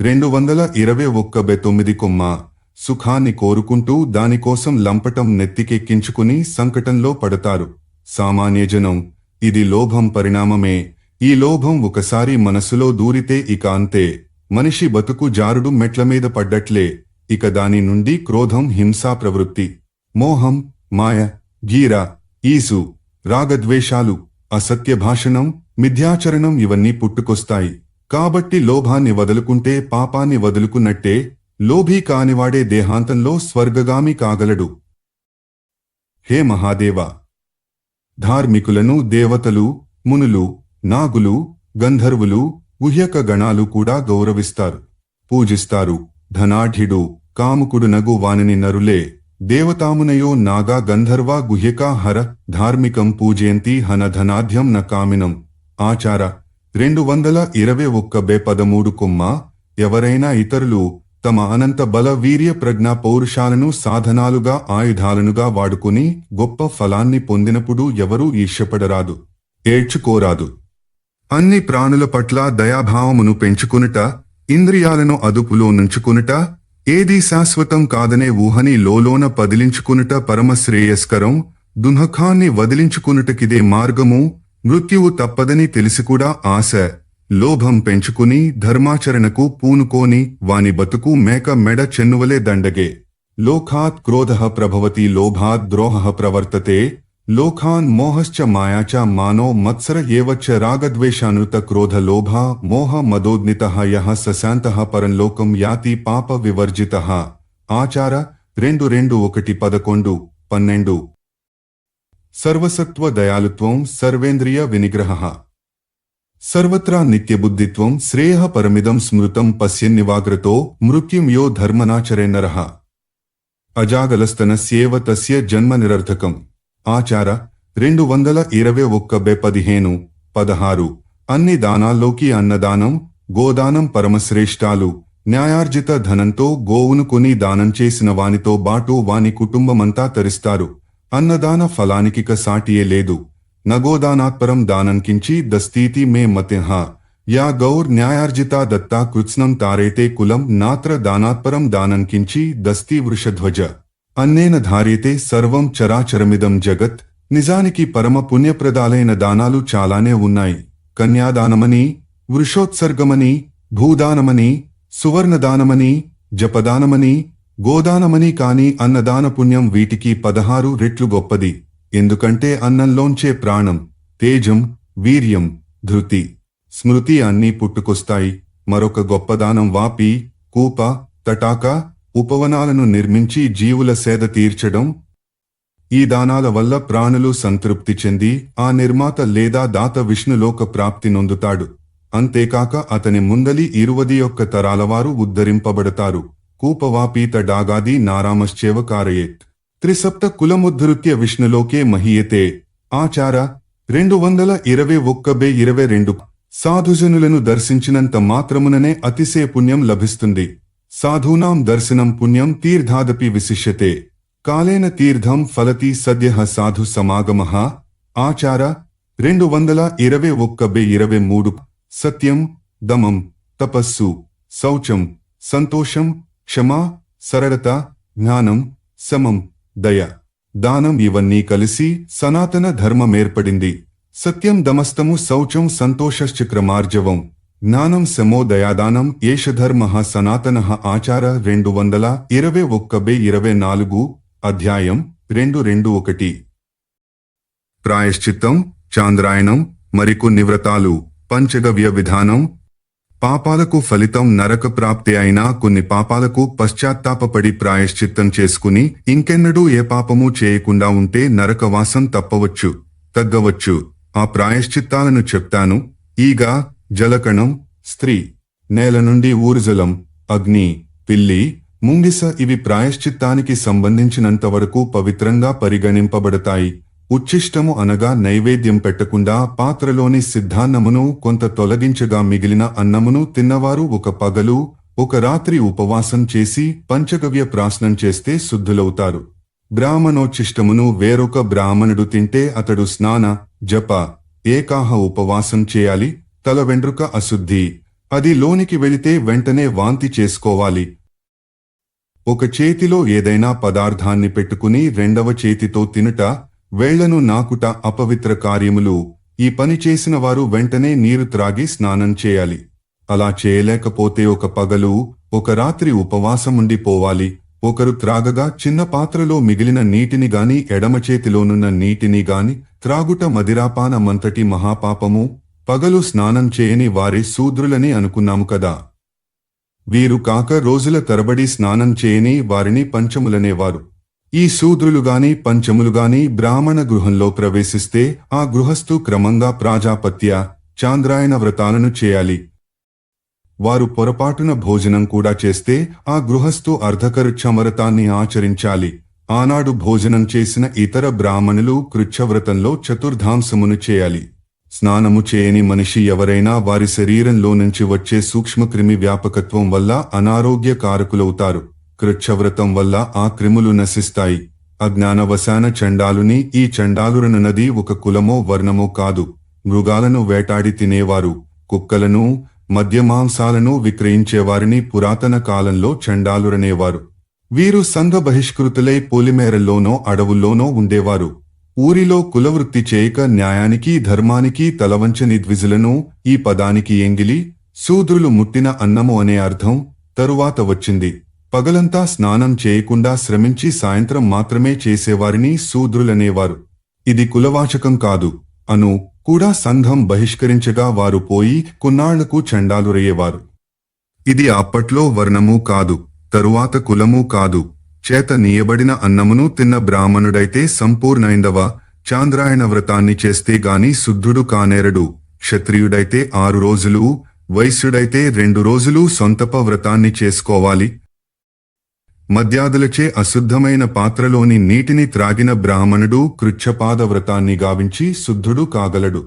221:9. సుఖాన్ని కోరుకుంటూ దానికోసం లంపటం నెత్తికెక్కించుకుని సంకటంలో పడతారు. సామాన్యజనం. ఇది లోభం పరిణామమే. ఈ లోభం ఒకసారి మనసులో దూరితే ఇక అంతే. మనిషి బతుకు జారుడు మెట్లమీద పడ్డట్లే. ఇక దాని నుండి క్రోధం, హింసా ప్రవృత్తి, మోహం, మాయ, గీర, ఈసు, రాగద్వేషాలు, అసత్య భాషణం, మిథ్యాచరణం ఇవన్నీ పుట్టుకొస్తాయి. కాబట్టి లోభాన్ని వదులుకుంటే పాపాన్ని వదులుకున్నట్టే. లోభీ కానివాడే దేహాంతంలో స్వర్గగామి కాగలడు. హే మహాదేవ! ధార్మికులను దేవతలు, మునులు, నాగులు, గంధర్వులు, గుహ్యక గణాలు కూడా గౌరవిస్తారు, పూజిస్తారు. ధనాఢ్యుడు, కాముకుడునగు వానిని నరులే దేవతామునయో నాగా గంధర్వ గుహ్యకా హర ధార్మికం పూజయంతి హన ధనాఢ్యం న కామినం. ఆచార 221 కొమ్మ. ఎవరైనా ఇతరులు తమ అనంత బల, వీర్య, ప్రజ్ఞ, పౌరుషాలను సాధనాలుగా, ఆయుధాలనుగా వాడుకుని గొప్ప ఫలాన్ని పొందినప్పుడు ఎవరూ ఈర్ష్యపడరాదు, ఏడ్చుకోరాదు. అన్ని ప్రాణుల పట్ల దయాభావమును పెంచుకునుట, ఇంద్రియాలను అదుపులో నుంచుకునుట, ఏదీ శాశ్వతం కాదనే ఊహని లోలోన పదిలించుకునుట పరమశ్రేయస్కరం. దుఃఖాన్ని వదిలించుకునుటకిదే మార్గము. మృత్యువు తప్పదని తెలిసికూడా ఆశ, లోభం పెంచుకుని ధర్మాచరణకు పూనుకోని వాని బతుకు మేక మెడ చెన్నువలే దండగే. లోకాత్ క్రోధః ప్రభవతి లోభాత్ ద్రోహః ప్రవర్తతే. లోకాన్ మోహశ్చ మాయాచ మానో మత్సర ఏవచ్చ రాగద్వేషానుత క్రోధ లోభ మోహ మదోద్నితః యః సశాంతః పరంలోకం యాతి పాప వివర్జితః. ఆచార 2:11-12. సర్వసత్వ దయాళుత్వం సర్వేంద్రియ వినిగ్రహః. సర్వత్రా నిత్యబుద్ధిత్వం శ్రేయః పరమిదం స్మృతం పశ్యన్నివాగ్రతో మృత్యుం యో ధర్మనాచరేన్నరః. అజాగలస్తనస్యేవ తస్య జన్మ నిరర్థకం. ఆచార 221-15-16. అన్ని దానాల్లోకి అన్నదానం, గోదానం పరమశ్రేష్ఠాలు. న్యాయార్జిత ధనంతో గోవును కొని దానం చేసిన వానితో బాటు వాని కుటుంబమంతా తరిస్తారు. అన్నదాన ఫలానికిక సాటియే లేదు. నగోదానాత్పరం దానంకించి దస్తీతి మే మతిః. యా గౌర్ న్యాయార్జితా దత్తా కృత్స్నం తారేతే కులం నాత్ర దానాత్పరం దానంకించి దస్తీ వృషధ్వజ. అన్నేన ధార్యతే సర్వం చరాచరమిదం జగత్. నిజానికి పరమ పుణ్యప్రదాలైన దానాలు చాలానే ఉన్నాయి. కన్యాదానమని, వృషోత్సర్గమని, భూదానమని, సువర్ణదానమని, జపదానమని, గోదానమని. కాని అన్నదాన పుణ్యం వీటికి 16 రెట్లు గొప్పది. ఎందుకంటే అన్నంలోంచే ప్రాణం, తేజం, వీర్యం, ధృతి, స్మృతి అన్నీ పుట్టుకొస్తాయి. మరొక గొప్పదానం వాపి, కూప, తటాక, ఉపవనాలను నిర్మించి జీవుల సేద తీర్చడం. ఈ దానాల వల్ల ప్రాణులు సంతృప్తి చెంది ఆ నిర్మాత లేదా దాత విష్ణులోక ప్రాప్తి నొందుతాడు. అంతేకాక అతని ముందలి 21 తరాలవారు ఉద్ధరింపబడతారు. కూపవాపీత డాగాది నారామశ్చేవ కారయేత్. త్రిసప్త కులముద్ధృత్య విష్ణులోకే మహీయతే. ఆచార 221-22. సాధుజనులను దర్శించినంత మాత్రముననే అతిశయ పుణ్యం లభిస్తుంది. సాధూనాం దర్శనం పుణ్యం తీర్థాదపి విశిష్యతే. కాలేన తీర్థం ఫలతి సద్యః సాధు సమాగమః. ఆచార 221-23. సత్యం, దమం, తపస్సు, శౌచం, సంతోషం, క్షమా, సరళత, జ్ఞానం, సమం, దయ, దానం ఇవన్నీ కలిసి సనాతన ధర్మమేర్పడింది. సత్యం దమస్తము శౌచం సంతోషశ్చక్రమార్జవం. జ్ఞానం సమో దయాదానం ఏష ధర్మః సనాతనః. ఆచార 221-24. అధ్యాయం 2:2-1. ప్రాయశ్చిత్తం, చాంద్రాయణం, మరికొన్ని వ్రతాలు. పంచగవ్య విధానం. పాపాలకు ఫలితం నరక ప్రాప్తి అయినా కొన్ని పాపాలకు పశ్చాత్తాపపడి ప్రాయశ్చిత్తం చేసుకుని ఇంకెన్నడూ ఏ పాపమూ చేయకుండా ఉంటే నరకవాసం తప్పవచ్చు, తగ్గవచ్చు. ఆ ప్రాయశ్చిత్తాలను చెప్తాను. ఈగ, జలకణం, స్త్రీ, నేల నుండి ఊర్జలం, అగ్ని, పిల్లి, ముంగిస ఇవి ప్రాయశ్చిత్తానికి సంబంధించినంతవరకు పవిత్రంగా పరిగణింపబడతాయి. ఉచ్ఛిష్టము అనగా నైవేద్యం పెట్టకుండా పాత్రలోని సిద్ధాన్నమును కొంత తొలగించగా మిగిలిన అన్నమును తిన్నవారు ఒక పగలు, ఒక రాత్రి ఉపవాసం చేసి పంచగవ్య ప్రాశనం చేస్తే శుద్ధులవుతారు. బ్రాహ్మణోచ్ఛిష్టమును వేరొక బ్రాహ్మణుడు తింటే అతడు స్నాన, జప, ఏకాహ ఉపవాసం చేయాలి. తల వెండ్రుక అశుద్ధి. అది లోనికి వెళితే వెంటనే వాంతి చేసుకోవాలి. ఒక చేతిలో ఏదైనా పదార్థాన్ని పెట్టుకుని రెండవ చేతితో తినుట, వేళ్లను నాకుట అపవిత్ర కార్యములు. ఈ పని చేసిన వారు వెంటనే నీరు త్రాగి స్నానం చేయాలి. అలా చేయలేకపోతే ఒక పగలు ఒక రాత్రి ఉపవాసముండిపోవాలి. ఒకరు త్రాగగా చిన్న పాత్రలో మిగిలిన నీటిని గాని ఎడమ చేతిలోనున్న నీటిని గాని త్రాగుట మదిరాపానమంతటి మహాపాపము. పగలు స్నానం చేయని వారి శూద్రులని అనుకున్నాము కదా. వీరు కాక రోజుల తరబడి స్నానం చేయని వారిని పంచములనేవారు. ఈ శూద్రులుగాని పంచములుగాని బ్రాహ్మణ గృహంలో ప్రవేశిస్తే ఆ గృహస్థు క్రమంగా ప్రాజాపత్య చాంద్రాయణ వ్రతాలను చేయాలి. వారు పొరపాటున భోజనం కూడా చేస్తే ఆ గృహస్థు అర్ధకరుచ్ఛవ్రతాన్ని ఆచరించాలి. ఆనాడు భోజనం చేసిన ఇతర బ్రాహ్మణులు కృచ్ఛవ్రతంలో చతుర్ధాంసమును చేయాలి. స్నానము చేయని మనిషి ఎవరైనా వారి శరీరంలో నుంచి వచ్చే సూక్ష్మక్రిమి వ్యాపకత్వం వల్ల అనారోగ్య కారకులవుతారు. కృచ్ఛవ్రతం వల్ల ఆ క్రిములు నశిస్తాయి. అజ్ఞానవశాన చండాలుని ఈ చండాలురనన్నది ఒక కులమో వర్ణమో కాదు. మృగాలను వేటాడి తినేవారు, కుక్కలను మద్యమాంసాలను విక్రయించేవారిని పురాతన కాలంలో చండాలురనేవారు. వీరు సంఘ బహిష్కృతులై పొలిమేరల్లోనో అడవుల్లోనో ఉండేవారు. ఊరిలో కులవృత్తి చేయక న్యాయానికి ధర్మానికి తలవంచని ద్విజులను. ఈ పదానికి ఎంగిలి శూద్రులు ముట్టిన అన్నము అనే అర్థం తరువాత వచ్చింది. పగలంతా స్నానం చేయకుండా శ్రమించి సాయంత్రం మాత్రమే చేసేవారిని శూద్రులనేవారు. ఇది కులవాచకం కాదు. అను కూడా సంఘం బహిష్కరించగా వారు పోయి కొన్నాళ్లకు చండాలురయ్యేవారు. ఇది అప్పట్లో వర్ణము కాదు, తరువాత కులము కాదు. చేత నీయబడిన అన్నమును తిన్న బ్రాహ్మణుడైతే సంపూర్ణైందవ చాంద్రాయణ వ్రతాన్ని చేస్తే గాని శుద్ధుడు కానేరడు. క్షత్రియుడైతే 6 రోజులు, వైశ్యుడైతే 2 రోజులు సొంతప వ్రతాన్ని చేసుకోవాలి. మద్యాదులచే అశుద్ధమైన పాత్రలోని నీటిని త్రాగిన బ్రాహ్మణుడు కృచ్ఛపాద వ్రతాన్ని గావించి శుద్ధుడు కాగలడు.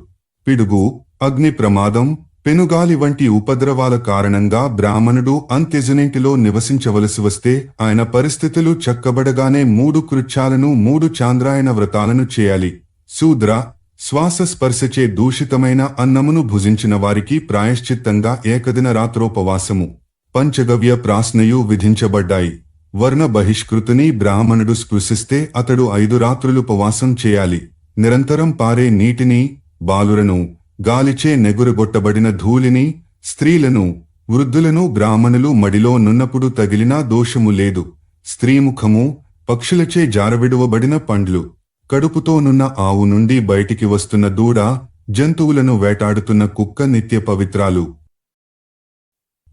పిడుగు, అగ్ని ప్రమాదం, పెనుగాలి వంటి ఉపద్రవాల కారణంగా బ్రాహ్మణుడు అంత్యజనింటిలో నివసించవలసి వస్తే ఆయన పరిస్థితులు చక్కబడగానే 3 కృచ్ఛాలను 3 చాంద్రాయణ వ్రతాలను చేయాలి. శూద్ర శ్వాస స్పర్శచే దూషితమైన అన్నమును భుజించిన వారికి ప్రాయశ్చిత్తంగా ఏకదిన రాత్రోపవాసము, పంచగవ్య ప్రాశ్నయు విధించబడ్డాయి. వర్ణ బహిష్కృతుని బ్రాహ్మణుడు స్పృశిస్తే అతడు 5 రాత్రులుపవాసం చేయాలి. నిరంతరం పారే నీటిని, బాలురను, గాలిచే నెగురగొట్టబడిన ధూళిని, స్త్రీలను, వృద్ధులను బ్రాహ్మణులు మడిలో నున్నప్పుడు తగిలినా దోషము లేదు. స్త్రీముఖము, పక్షులచే జారవిడువబడిన పండ్లు, కడుపుతో నున్న ఆవు నుండి బయటికి వస్తున్న దూడ, జంతువులను వేటాడుతున్న కుక్క నిత్య పవిత్రాలు.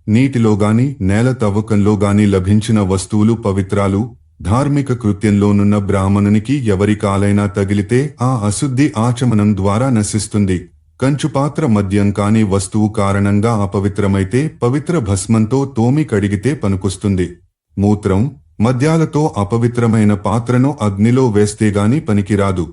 నీటిలోగాని నేల తవ్వకంలోగాని లభించిన వస్తువులు పవిత్రాలు. ధార్మిక కృత్యంలోనున్న బ్రాహ్మణునికి ఎవరి కాలైనా తగిలితే ఆ అశుద్ధి ఆచమనం ద్వారా నశిస్తుంది. కంచుపాత్ర మద్యం కాని వస్తువు కారణంగా అపవిత్రమైతే పవిత్ర భస్మంతో తోమి కడిగితే పనికొస్తుంది. మూత్రం, మద్యాలతో అపవిత్రమైన పాత్రను అగ్నిలో వేస్తేగాని పనికిరాదు.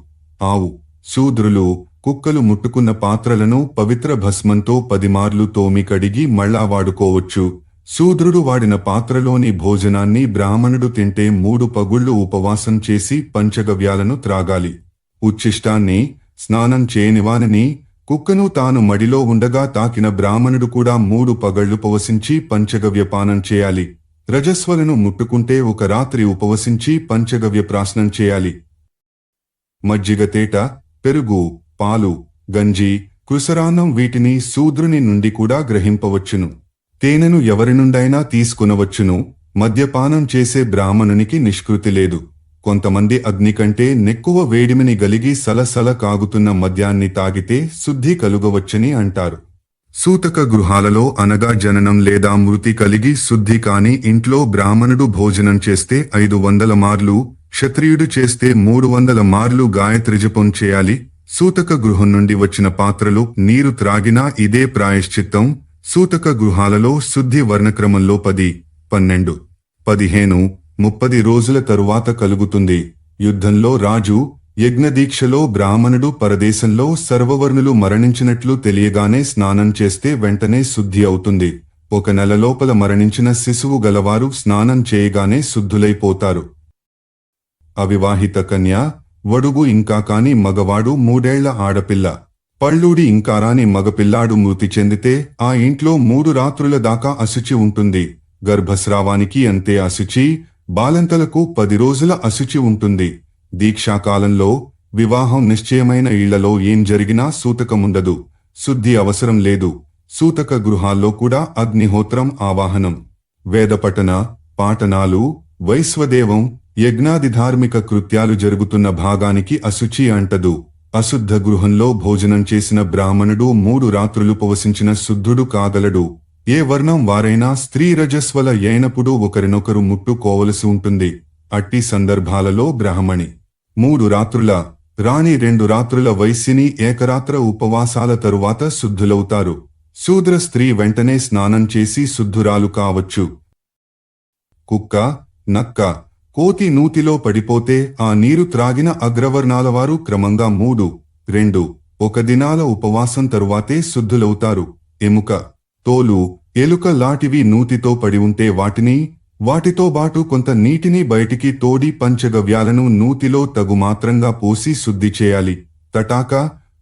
ఆవు, శూద్రులు, కుక్కలు ముట్టుకున్న పాత్రలను పవిత్ర భస్మంతో 10 మార్లు తోమి కడిగి మళ్ళా వాడుకోవచ్చు. శూద్రుడు వాడిన పాత్రలోని భోజనాన్ని బ్రాహ్మణుడు తింటే 3 పగుళ్లు ఉపవాసం చేసి పంచగవ్యాలను త్రాగాలి. ఉచ్ఛిష్టాన్ని, స్నానం చేయనివానిని, కుక్కను తాను మడిలో ఉండగా తాకిన బ్రాహ్మణుడు కూడా 3 పగళ్లు ఉపవసించి పంచగవ్యపానం చేయాలి. రజస్వలను ముట్టుకుంటే 1 రాత్రి ఉపవసించి పంచగవ్య ప్రాశనం చేయాలి. మజ్జిగ, తేట, పెరుగు, పాలు, గంజి, కృసరాన్నం వీటిని శూద్రుని నుండి కూడా గ్రహింపవచ్చును. తేనెను ఎవరి నుండైనా తీసుకునవచ్చును. మద్యపానం చేసే బ్రాహ్మణునికి నిష్కృతి లేదు. కొంతమంది అగ్ని కంటే నెక్కువ వేడిమిని గలిగి సలసల కాగుతున్న మద్యాన్ని తాగితే శుద్ధి కలుగవచ్చని అంటారు. సూతక గృహాలలో అనగా జననం లేదా మృతి కలిగి శుద్ధి కాని ఇంట్లో బ్రాహ్మణుడు భోజనం చేస్తే 500 మార్లు, క్షత్రియుడు చేస్తే 300 మార్లు గాయత్రి జపం చేయాలి. సూతక గృహం నుండి వచ్చిన పాత్రలు, నీరు త్రాగినా ఇదే ప్రాయశ్చిత్తం. సూతక గృహాలలో శుద్ధి వర్ణక్రమంలో 10, 12, 15, 30 రోజుల తరువాత కలుగుతుంది. యుద్ధంలో రాజు, యజ్ఞదీక్షలో బ్రాహ్మణుడు, పరదేశంలో సర్వవర్ణులు మరణించినట్లు తెలియగానే స్నానం చేస్తే వెంటనే శుద్ధి అవుతుంది. 1 నెల లోపల మరణించిన శిశువు గలవారు స్నానం చేయగానే శుద్ధులైపోతారు. అవివాహిత కన్య, వడుగు ఇంకా కాని మగవాడు, 3 ఏళ్ల ఆడపిల్ల, పళ్ళూడి ఇంకా రాని మగపిల్లాడు మృతి చెందితే ఆ ఇంట్లో 3 రాత్రుల దాకా అశుచి ఉంటుంది. గర్భస్రావానికి అంతే అశుచి. బాలంతలకు 10 రోజుల అశుచి ఉంటుంది. దీక్షాకాలంలో, వివాహం నిశ్చయమైన ఇళ్లలో ఏం జరిగినా సూతకముండదు. శుద్ధి అవసరం లేదు. సూతక గృహాల్లో కూడా అగ్నిహోత్రం ఆవాహనం, వేదపఠన పాఠనాలు, వైశ్వదేవం, యజ్ఞాది ధార్మిక కృత్యాలు జరుగుతున్న భాగానికి అశుచి అంటదు. అశుద్ధ గృహంలో భోజనం చేసిన బ్రాహ్మణుడు 3 రాత్రులు ఉపవసించిన శుద్ధుడు కాగలడు. ఏ వర్ణం వారైనా స్త్రీ రజస్వల అయినప్పుడు ఒకరినొకరు ముట్టుకోవలసి ఉంటుంది. అట్టి సందర్భాలలో బ్రాహ్మణి 3 రాత్రుల, రాణి 2 రాత్రుల, వైశ్యని ఏకరాత్ర ఉపవాసాల తరువాత శుద్ధులవుతారు. శూద్ర స్త్రీ వెంటనే స్నానం చేసి శుద్ధురాలు కావచ్చు. కుక్క, నక్క, కోతి నూతిలో పడిపోతే ఆ నీరు త్రాగిన అగ్రవర్ణాలవారు క్రమంగా 3, 2, 1 దినాల ఉపవాసం తరువాతే శుద్ధులవుతారు. ఎముక, తోలు, ఎలుక లాంటివి నూతితో పడి ఉంటే వాటితో బాటు కొంత నీటిని బయటికి తోడి పంచగవ్యాలను నూతిలో తగుమాత్రంగా పోసి శుద్ధి చేయాలి. తటాక,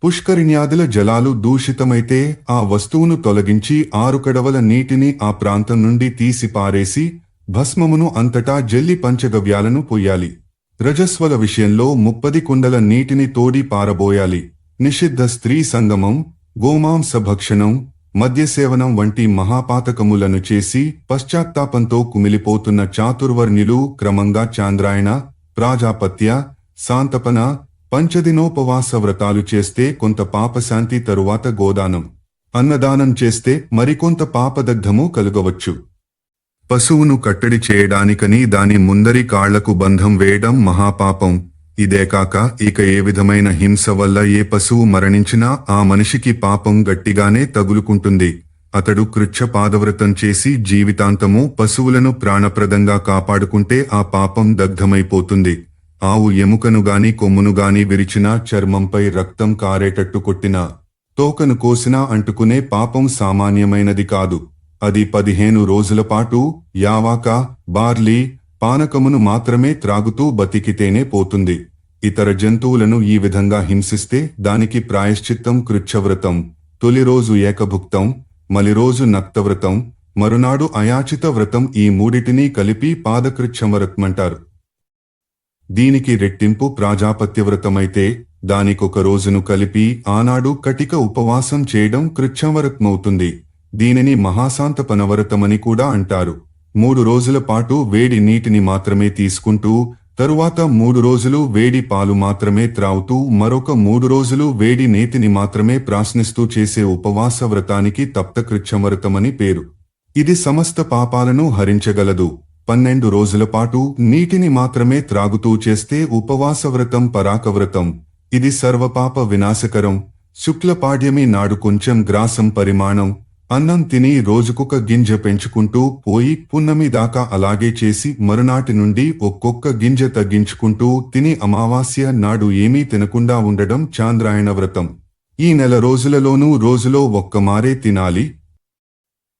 పుష్కరిణ్యాదుల జలాలు దూషితమైతే ఆ వస్తువును తొలగించి 6 కడవల నీటిని ఆ ప్రాంతం నుండి తీసి పారేసి భస్మమును అంతటా జల్లి పంచగవ్యాలను పొయ్యాలి. రజస్వల విషయంలో 30 కుండల నీటిని తోడి పారబోయాలి. నిషిద్ధ స్త్రీ సంగమం, గోమాంస భక్షణం, మద్యసేవనం వంటి మహాపాతకములను చేసి పశ్చాత్తాపంతో కుమిలిపోతున్న చాతుర్వర్ణ్యులు క్రమంగా చాంద్రాయణ, ప్రాజాపత్య, శాంతపన, పంచదినోపవాస వ్రతాలు చేస్తే కొంత పాపశాంతి తరువాత గోదానం, అన్నదానం చేస్తే మరికొంత పాపదగ్ధము కలుగవచ్చు. పశువును కట్టడి చేయడానికని దాని ముందరి కాళ్లకు బంధం వేయడం మహాపాపం. ఇదేకాక ఇక ఏ విధమైన హింస వల్ల ఏ పశువు మరణించినా ఆ మనిషికి పాపం గట్టిగానే తగులుకుంటుంది. అతడు కృచ్ఛ పాదవ్రతం చేసి జీవితాంతము పశువులను ప్రాణప్రదంగా కాపాడుకుంటే ఆ పాపం దగ్ధమైపోతుంది. ఆవు ఎముకను గాని కొమ్మును గాని విరిచినా, చర్మంపై రక్తం కారేటట్టు కొట్టినా, తోకను కోసినా అంటుకునే పాపం సామాన్యమైనది కాదు. అది 15 రోజుల పాటు యావాక, బార్లీ, పానకమును మాత్రమే త్రాగుతూ బతికితేనే పోతుంది. ఇతర జంతువులను ఈ విధంగా హింసిస్తే దానికి ప్రాయశ్చిత్తం కృచ్ఛవ్రతం. తొలి రోజు ఏకభుక్తం, మలిరోజు నక్తవ్రతం, మరునాడు అయాచిత వ్రతం. ఈ మూడిటినీ కలిపి పాదకృచ్ఛవ్రతమంటారు. దీనికి రెట్టింపు ప్రాజాపత్యవ్రతమైతే దానికొక రోజును కలిపి ఆనాడు కటిక ఉపవాసం చేయడం కృచ్ఛవ్రతమవుతుంది. దీనిని మహాశాంతపనవ్రతమని కూడా అంటారు. 3 రోజుల పాటు వేడి నీటిని మాత్రమే తీసుకుంటూ, తరువాత 3 రోజులు వేడి పాలు మాత్రమే త్రాగుతూ, మరొక 3 రోజులు వేడి నేతిని మాత్రమే ప్రాశ్నిస్తూ చేసే ఉపవాస వ్రతానికి తప్తకృచ్ఛవ్రతమని పేరు. ఇది సమస్త పాపాలను హరించగలదు. 12 రోజుల పాటు నీటిని మాత్రమే త్రాగుతూ చేస్తే ఉపవాస వ్రతం పరాకవ్రతం. ఇది సర్వపాప వినాశకరం. శుక్లపాడ్యమి నాడు కొంచెం గ్రాసం పరిమాణం అన్నం తిని రోజుకొక గింజ పెంచుకుంటూ పోయి పున్నమి దాకా అలాగే చేసి మరునాటి నుండి ఒక్కొక్క గింజ తగ్గించుకుంటూ తిని అమావాస్య నాడు ఏమీ తినకుండా ఉండడం చాంద్రాయణ వ్రతం. ఈ నెల రోజులలోనూ రోజులో ఒక్కమారే తినాలి.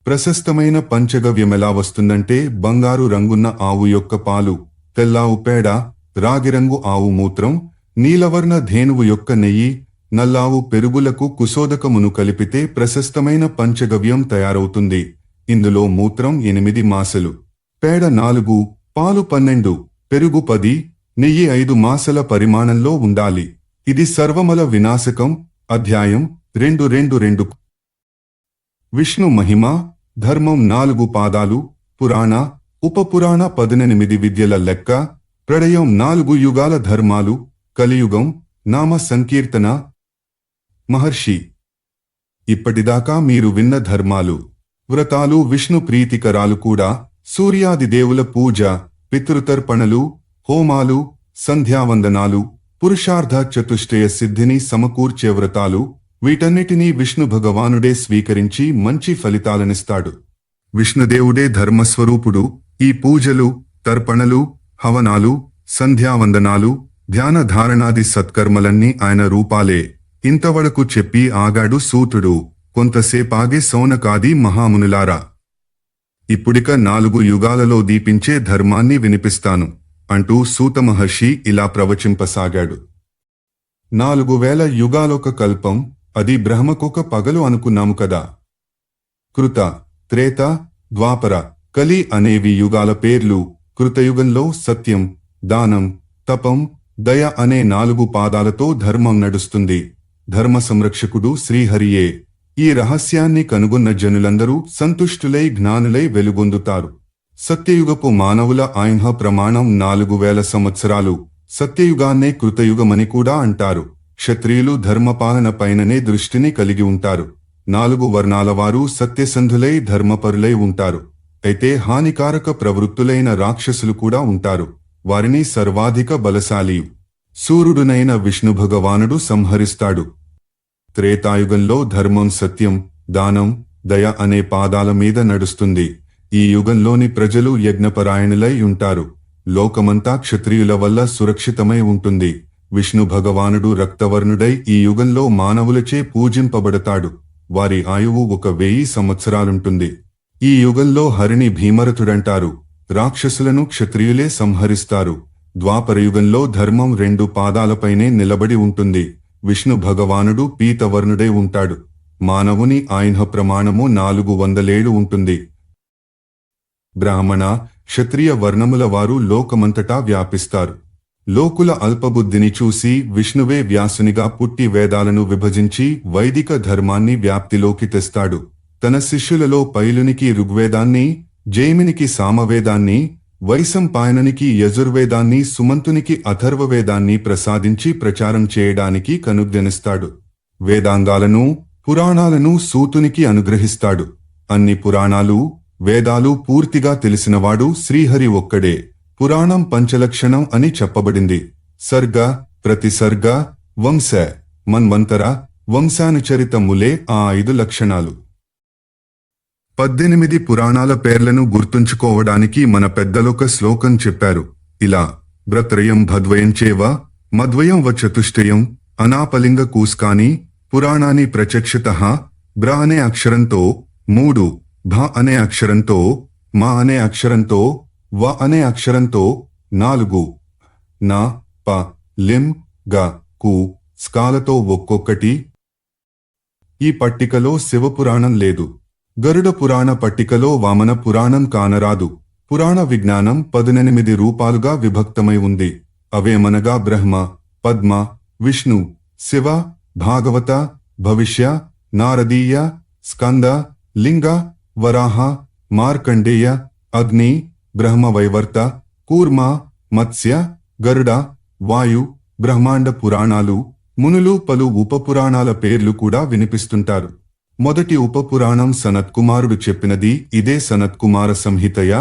ప్రశస్తమైన పంచగవ్యమెలా వస్తుందంటే బంగారు రంగున్న ఆవు యొక్క పాలు, తెల్లావు పేడ, రాగిరంగు ఆవు మూత్రం, నీలవర్ణ ధేనువు యొక్క నెయ్యి, నల్లావు పెరుగులకు కుశోదకమును కలిపితే ప్రశస్తమైన పంచగవ్యం తయారవుతుంది. ఇందులో మూత్రం 8 మాసలు, పేడ 4, పాలు 12, పెరుగు 10, నెయ్యి 5 మాసల పరిమాణంలో ఉండాలి. ఇది సర్వమల వినాశకం. అధ్యాయం 222. విష్ణు మహిమ, ధర్మం 4 పాదాలు, పురాణ, ఉపపురాణ 18 విద్యల లెక్క, ప్రళయం 4 యుగాల ధర్మాలు, కలియుగం, నామ సంకీర్తన. మహర్షి, ఇప్పటిదాకా మీరు విన్న ధర్మాలు, వ్రతాలు విష్ణు ప్రీతికరాలు కూడా. సూర్యాది దేవుల పూజ, పితృతర్పణలు, హోమాలు, సంధ్యావందనాలు, పురుషార్థ చతుష్టయ సిద్ధిని సమకూర్చే వ్రతాలు, వీటన్నిటినీ విష్ణు భగవానుడే స్వీకరించి మంచి ఫలితాలనిస్తాడు. విష్ణుదేవుడే ధర్మస్వరూపుడు. ఈ పూజలు, తర్పణలు, హవనాలు, సంధ్యావందనాలు, ధ్యాన ధారణాది సత్కర్మలన్నీ ఆయన రూపాలే. ఇంతవరకు చెప్పి ఆగాడు సూతుడు. కొంతసేపాగే సౌనకాది మహామునులారా, ఇప్పుడిక 4 యుగాలలో దీపించే ధర్మాన్ని వినిపిస్తాను అంటూ సూత మహర్షి ఇలా ప్రవచింపసాగాడు. 4000 యుగాలొక కల్పం, అది బ్రహ్మకొక పగలు అనుకున్నాము కదా. కృత, త్రేత, ద్వాపర, కలి అనేవి యుగాల పేర్లు. కృతయుగంలో సత్యం, దానం, తపం, దయ అనే 4 పాదాలతో ధర్మం నడుస్తుంది. ధర్మ సంరక్షకుడు శ్రీహరియే. ఈ రహస్యాన్ని కనుగొన్న జనులందరూ సంతుష్టులై జ్ఞానులై వెలుగొందుతారు. సత్యయుగపు మానవుల ఆయుధ ప్రమాణం 4000 సంవత్సరాలు. సత్యయుగాన్నే కృతయుగమని కూడా అంటారు. క్షత్రియులు ధర్మపాలన పైననే దృష్టిని కలిగి ఉంటారు. 4 వర్ణాల వారు సత్యసంధులై ధర్మపరులై ఉంటారు. అయితే హానికారక ప్రవృత్తులైన రాక్షసులు కూడా ఉంటారు. వారిని సర్వాధిక బలశాలియు సూర్యుడునైన విష్ణుభగవానుడు సంహరిస్తాడు. త్రేతాయుగంలో ధర్మం, సత్యం, దానం, దయ అనే పాదాల మీద నడుస్తుంది. ఈ యుగంలోని ప్రజలు యజ్ఞపరాయణులై ఉంటారు. లోకమంతా క్షత్రియుల వల్ల సురక్షితమై ఉంటుంది. విష్ణు భగవానుడు రక్తవర్ణుడై ఈ యుగంలో మానవులచే పూజింపబడతాడు. వారి ఆయువు 1000 సంవత్సరాలుంటుంది. ఈ యుగంలో హరిని భీమరథుడంటారు. రాక్షసులను క్షత్రియులే సంహరిస్తారు. ద్వాపరయుగంలో ధర్మం 2 పాదాలపైనే నిలబడి ఉంటుంది. విష్ణు భగవానుడు పీతవర్ణుడై ఉంటాడు. మానవుని ఆయుధ ప్రమాణము 400 ఉంటుంది. బ్రాహ్మణ, క్షత్రియ వర్ణముల వారు లోకమంతటా వ్యాపిస్తారు. లోకుల అల్పబుద్ధిని చూసి విష్ణువే వ్యాసునిగా పుట్టి వేదాలను విభజించి వైదిక ధర్మాన్ని వ్యాప్తిలోకి తెస్తాడు. తన శిష్యులలో పైలునికి ఋగ్వేదాన్ని, జైమినికి సామవేదాన్ని, వైశంపాయనునికి యజుర్వేదాన్ని, సుమంతునికి అథర్వవేదాన్ని ప్రసాదించి ప్రచారం చేయడానికి కనుగొనిస్తాడు. వేదాంగాలను, పురాణాలను సూతునికి అనుగ్రహిస్తాడు. అన్ని పురాణాలు, వేదాలు పూర్తిగా తెలిసినవాడు శ్రీహరి ఒక్కడే. పురాణం పంచలక్షణం అని చెప్పబడింది. సర్గ, ప్రతిసర్గ, వంశ, మన్వంతర, వంశానుచరితములే ఆ 5 లక్షణాలు. 18 పురాణాల పేర్లను గుర్తుంచుకోవడానికి మన పెద్దలొక శ్లోకం చెప్పారు. ఇలా: బ్రత్రయం భద్వయం చేవ మద్వయం వ చతుష్టయం అనాపలింగ కూస్కాని పురాణాని ప్రచక్షతః. బ్ర అనే అక్షరంతో 3, భ అనే అక్షరంతో, మా అనే అక్షరంతో, వ అనే అక్షరంతో 4, నా, ప, లిం, గ, కు, స్కాలతో ఒక్కొక్కటి. ఈ పట్టికలో శివపురాణం లేదు. గరుడ పురాణ పట్టికలో వామన పురాణం కానరాదు. పురాణ విజ్ఞానం 18 రూపాలుగా విభక్తమై ఉంది. అవేమనగా బ్రహ్మ, పద్మ, విష్ణు, శివ, భాగవత, భవిష్య, నారదీయ, స్కంద, లింగ, వరాహ, మార్కండేయ, అగ్ని, బ్రహ్మవైవర్త, కూర్మ, మత్స్య, గరుడ, వాయు, బ్రహ్మాండ పురాణాలు. మునులు పలు ఉపపురాణాల పేర్లు కూడా వినిపిస్తుంటారు. మొదటి ఉపపురాణం సనత్కుమారుడు చెప్పినది. ఇదే సనత్కుమార సంహితయ.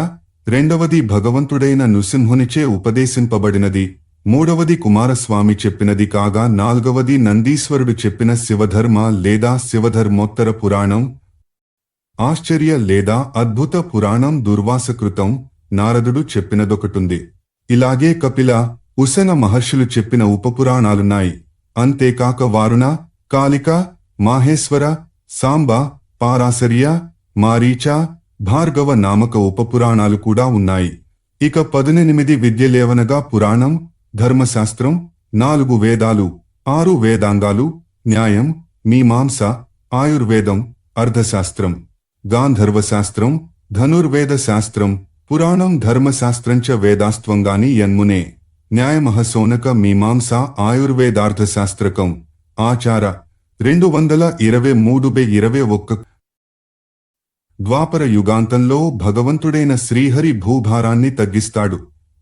రెండవది భగవంతుడైన నృసింహునిచే ఉపదేశింపబడినది. మూడవది కుమారస్వామి చెప్పినది కాగా నాల్గవది నందీశ్వరుడు చెప్పిన శివధర్మ లేదా శివధర్మోత్తర పురాణం. ఆశ్చర్య లేదా అద్భుత పురాణం దుర్వాసకృతం, నారదుడు చెప్పినదొకటుంది. ఇలాగే కపిల, ఉసన మహర్షులు చెప్పిన ఉపపురాణాలున్నాయి. అంతేకాక వారుణ, కాళిక, మాహేశ్వర, సాంబ, పారాశర్య, మారీచ, భార్గవ నామక ఉపపురాణాలు కూడా ఉన్నాయి. ఇక 18 విద్యలేవనగా పురాణం, ధర్మశాస్త్రం, 4 వేదాలు, 6 వేదాంగాలు, న్యాయం, మీమాంస, ఆయుర్వేదం, అర్థశాస్త్రం, గాంధర్వశాస్త్రం, ధనుర్వేద శాస్త్రం, పురాణం ధర్మశాస్త్రంచ వేదాస్త్వంగాని యన్మునే. న్యాయమహసోనక మీమాంస ఆయుర్వేదార్థశాస్త్రకం. ఆచార 223/21. ద్వాపర యుగాంతంలో భగవంతుడైన శ్రీహరి భూభారాన్ని తగ్గిస్తాడు.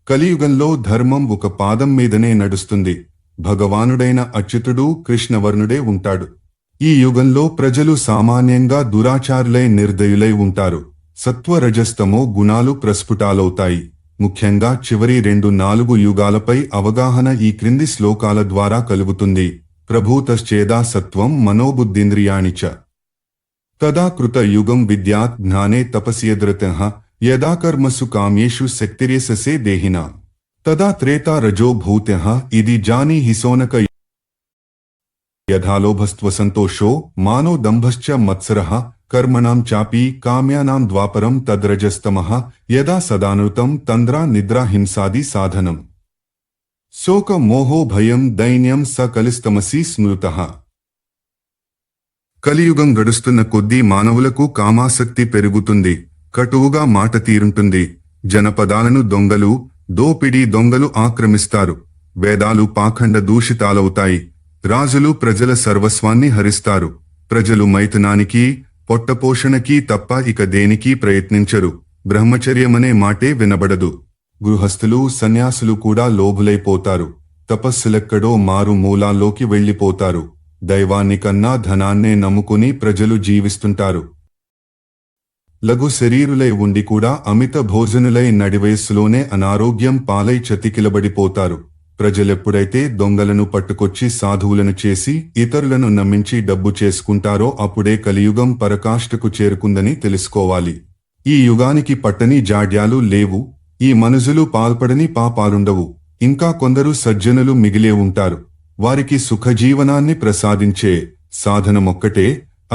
కలియుగంలో ధర్మం 1 పాదం మీదనే నడుస్తుంది. భగవానుడైన అచ్యుతుడు కృష్ణవర్ణుడే ఉంటాడు. ఈ యుగంలో ప్రజలు సామాన్యంగా దురాచారులై నిర్దయులై ఉంటారు. సత్వరజస్తమో గుణాలు ప్రస్ఫుటాలవుతాయి. ముఖ్యంగా చివరి 2-4 యుగాలపై అవగాహన ఈ క్రింది శ్లోకాల ద్వారా కలుగుతుంది. ప్రభూతశ్చేదా సత్వం మనోబుద్ధింద్రియాణి చ. తదా కృత యుగం విద్యాత్ జ్ఞానే తపస్యద్రతః యదా కర్మసు కామ్యేషు శక్తిర్యససే దేహినా. తదా త్రేతా రజో భూత్యః ఇది జానీహి సోనక. యథాలోభస్త్వ సంతోషో మానో దంభశ్చ మత్సరః కర్మణాం చాపి కామ్యానాం ద్వాపరం తద్రజస్తమః యదా సదానుతం తంద్రా నిద్రా హింసాది సాధనం. శోక మోహో భయం దైన్యం స కలిస్తమసి స్మృతః. కలియుగం గడుస్తున్న కొద్దీ మానవులకు కామాసక్తి పెరుగుతుంది. కటువుగా మాట తీరుంటుంది. జనపదాలను దొంగలు, దోపిడీ దొంగలు ఆక్రమిస్తారు. వేదాలు పాఖండ దూషితాలవుతాయి. రాజులు ప్రజల సర్వస్వాన్ని హరిస్తారు. ప్రజలు మైథునానికి, పొట్టపోషణకి తప్ప ఇక దేనికి ప్రయత్నించరు. బ్రహ్మచర్యమనే మాటే వినబడదు. గృహస్థులు, సన్యాసులు కూడా లోభులైపోతారు. తపస్సులెక్కడో మారు మూలాల్లోకి వెళ్లిపోతారు. దైవాన్నికన్నా ధనాన్నే నమ్ముకుని ప్రజలు జీవిస్తుంటారు. లఘు శరీరులై ఉండి కూడా అమిత భోజనులై నడివయస్సులోనే అనారోగ్యం పాలై చతికిలబడిపోతారు. ప్రజలెప్పుడైతే దొంగలను పట్టుకొచ్చి సాధువులను చేసి ఇతరులను నమ్మించి డబ్బు చేసుకుంటారో అప్పుడే కలియుగం పరకాష్ఠకు చేరుకుందని తెలుసుకోవాలి. ఈ యుగానికి పట్టని జాడ్యాలు లేవు. ఈ మనుజులు పాల్పడని పాపాలుండవు. ఇంకా కొందరు సజ్జనులు మిగిలే ఉంటారు. వారికి సుఖజీవనాన్ని ప్రసాదించే సాధనమొక్కటే,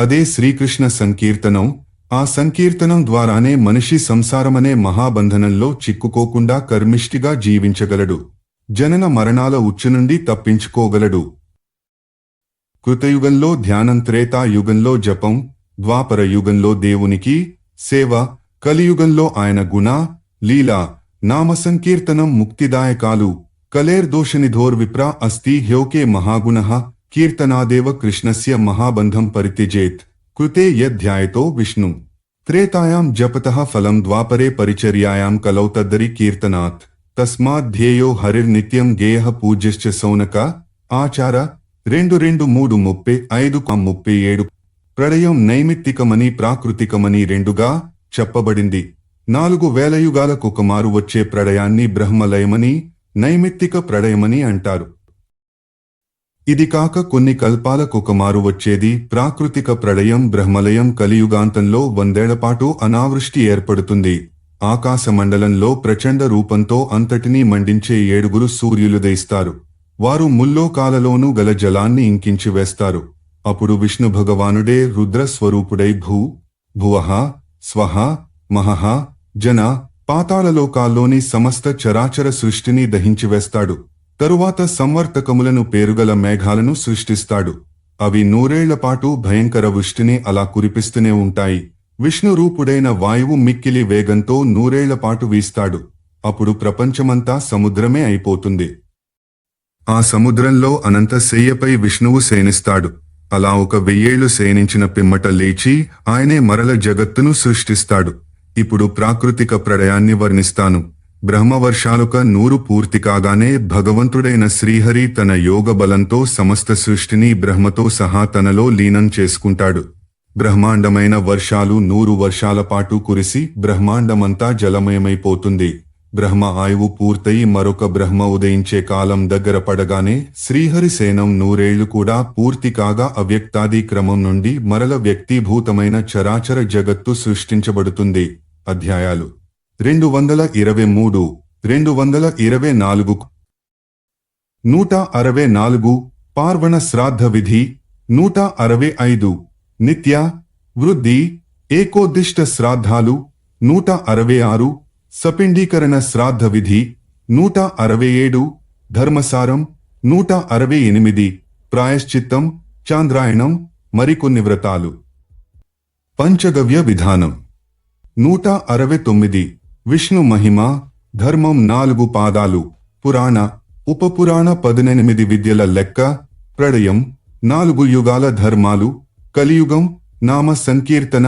అదే శ్రీకృష్ణ సంకీర్తనం. ఆ సంకీర్తనం ద్వారానే మనిషి సంసారమనే మహాబంధనంలో చిక్కుకోకుండా కర్మిష్టిగా జీవించగలడు. జనన మరణాల ఉచ్చు నుండి తప్పించుకోగలడు. కృతయుగంలో ధ్యానం, త్రేతాయుగంలో జపం, ద్వాపర యుగంలో దేవునికి సేవ, కలియుగంలో ఆయన గుణ, లీలా, నామ సంకీర్తనం ముక్తిదాయకాలు. కలేర్దోషనిధోర్ విప్రా అస్తి హ్యోకే మహాగుణః కీర్తనాదేవ కృష్ణస్య మహాబంధం పరిత్యజేత్. కృతే యధ్యాయతో విష్ణు. త్రేతాయాం జపతః ఫలం ద్వాపరే పరిచర్యాయాం కలౌ తద్దరి కీర్తనాత్. తస్మాద్ధేయో హరిర్నిత్యం గేయః పూజ్యశ్చ సౌనక. ఆచార 2:2-3:35-37. ప్రళయం నైమిత్తికమని ప్రాకృతికమని రెండుగా చెప్పబడింది. 4000 యుగాలకొకమారు వచ్చే ప్రళయాన్ని బ్రహ్మలయమని, నైమిత్తిక ప్రళయమని అంటారు. ఇది కాక కొన్ని కల్పాలకొకమారు వచ్చేది ప్రాకృతిక ప్రళయం, బ్రహ్మలయం. కలియుగాంతంలో 100 ఏళ్లపాటు అనావృష్టి ఏర్పడుతుంది. ఆకాశమండలంలో ప్రచండ రూపంతో అంతటినీ మండించే 7 సూర్యులుదయిస్తారు. వారు ముల్లోకాలలోనూ గల జలాన్ని ఇంకించి వేస్తారు. అప్పుడు విష్ణు భగవానుడే రుద్ర స్వరూపుడై భువః స్వః మహః జన పాతాళలోకాల్లోని సమస్త చరాచర సృష్టిని దహించివేస్తాడు. తరువాత సంవర్తకములను, పేరుగల మేఘాలను సృష్టిస్తాడు. అవి 100 ఏళ్లపాటు భయంకర వృష్టిని అలా కురిపిస్తూనే ఉంటాయి. విష్ణు రూపుడైన వాయువు మిక్కిలి వేగంతో 100 ఏళ్లపాటు వీస్తాడు. అప్పుడు ప్రపంచమంతా సముద్రమే అయిపోతుంది. ఆ సముద్రంలో అనంత శయ్యపై విష్ణువు శయనిస్తాడు. అలా 1000 ఏళ్లు శయనించిన పిమ్మట లేచి ఆయనే మరల జగత్తును సృష్టిస్తాడు. ఇప్పుడు ప్రాకృతిక ప్రళయాన్ని వర్ణిస్తాను. బ్రహ్మవర్షాలుక 100 పూర్తి కాగానే భగవంతుడైన శ్రీహరి తన యోగ బలంతో సమస్త సృష్టిని బ్రహ్మతో సహా తనలో లీనం చేసుకుంటాడు. బ్రహ్మాండమైన వర్షాలు 100 వర్షాల పాటు కురిసి బ్రహ్మాండమంతా జలమయమైపోతుంది. బ్రహ్మ ఆయువు పూర్తయి మరొక బ్రహ్మ ఉదయించే కాలం దగ్గర పడగానే శ్రీహరి శయనం 100 ఏళ్లు కూడా పూర్తి కాగా అవ్యక్తాది క్రమం నుండి మరల వ్యక్తీభూతమైన చరాచర జగత్తు సృష్టించబడుతుంది. అధ్యాయాలు 223, 224. 164 పార్వణ శ్రాద్ధ విధి. 165 నిత్య వృద్ధి ఏకోద్దిష్ట శ్రాద్ధాలు. 166 సపిండీకరణ శ్రాద్ధ విధి. 167 ధర్మసారం. 168 ప్రాయశ్చిత్తం, చాంద్రాయణం, మరికొన్ని వ్రతాలు. పంచగవ్య విధానం. 169 విష్ణు మహిమ, ధర్మం 4 పాదాలు. పురాణ, ఉపపురాణ 18 విద్యల లెక్క. ప్రళయం 4 యుగాల ధర్మాలు. కలియుగం నామ సంకీర్తన,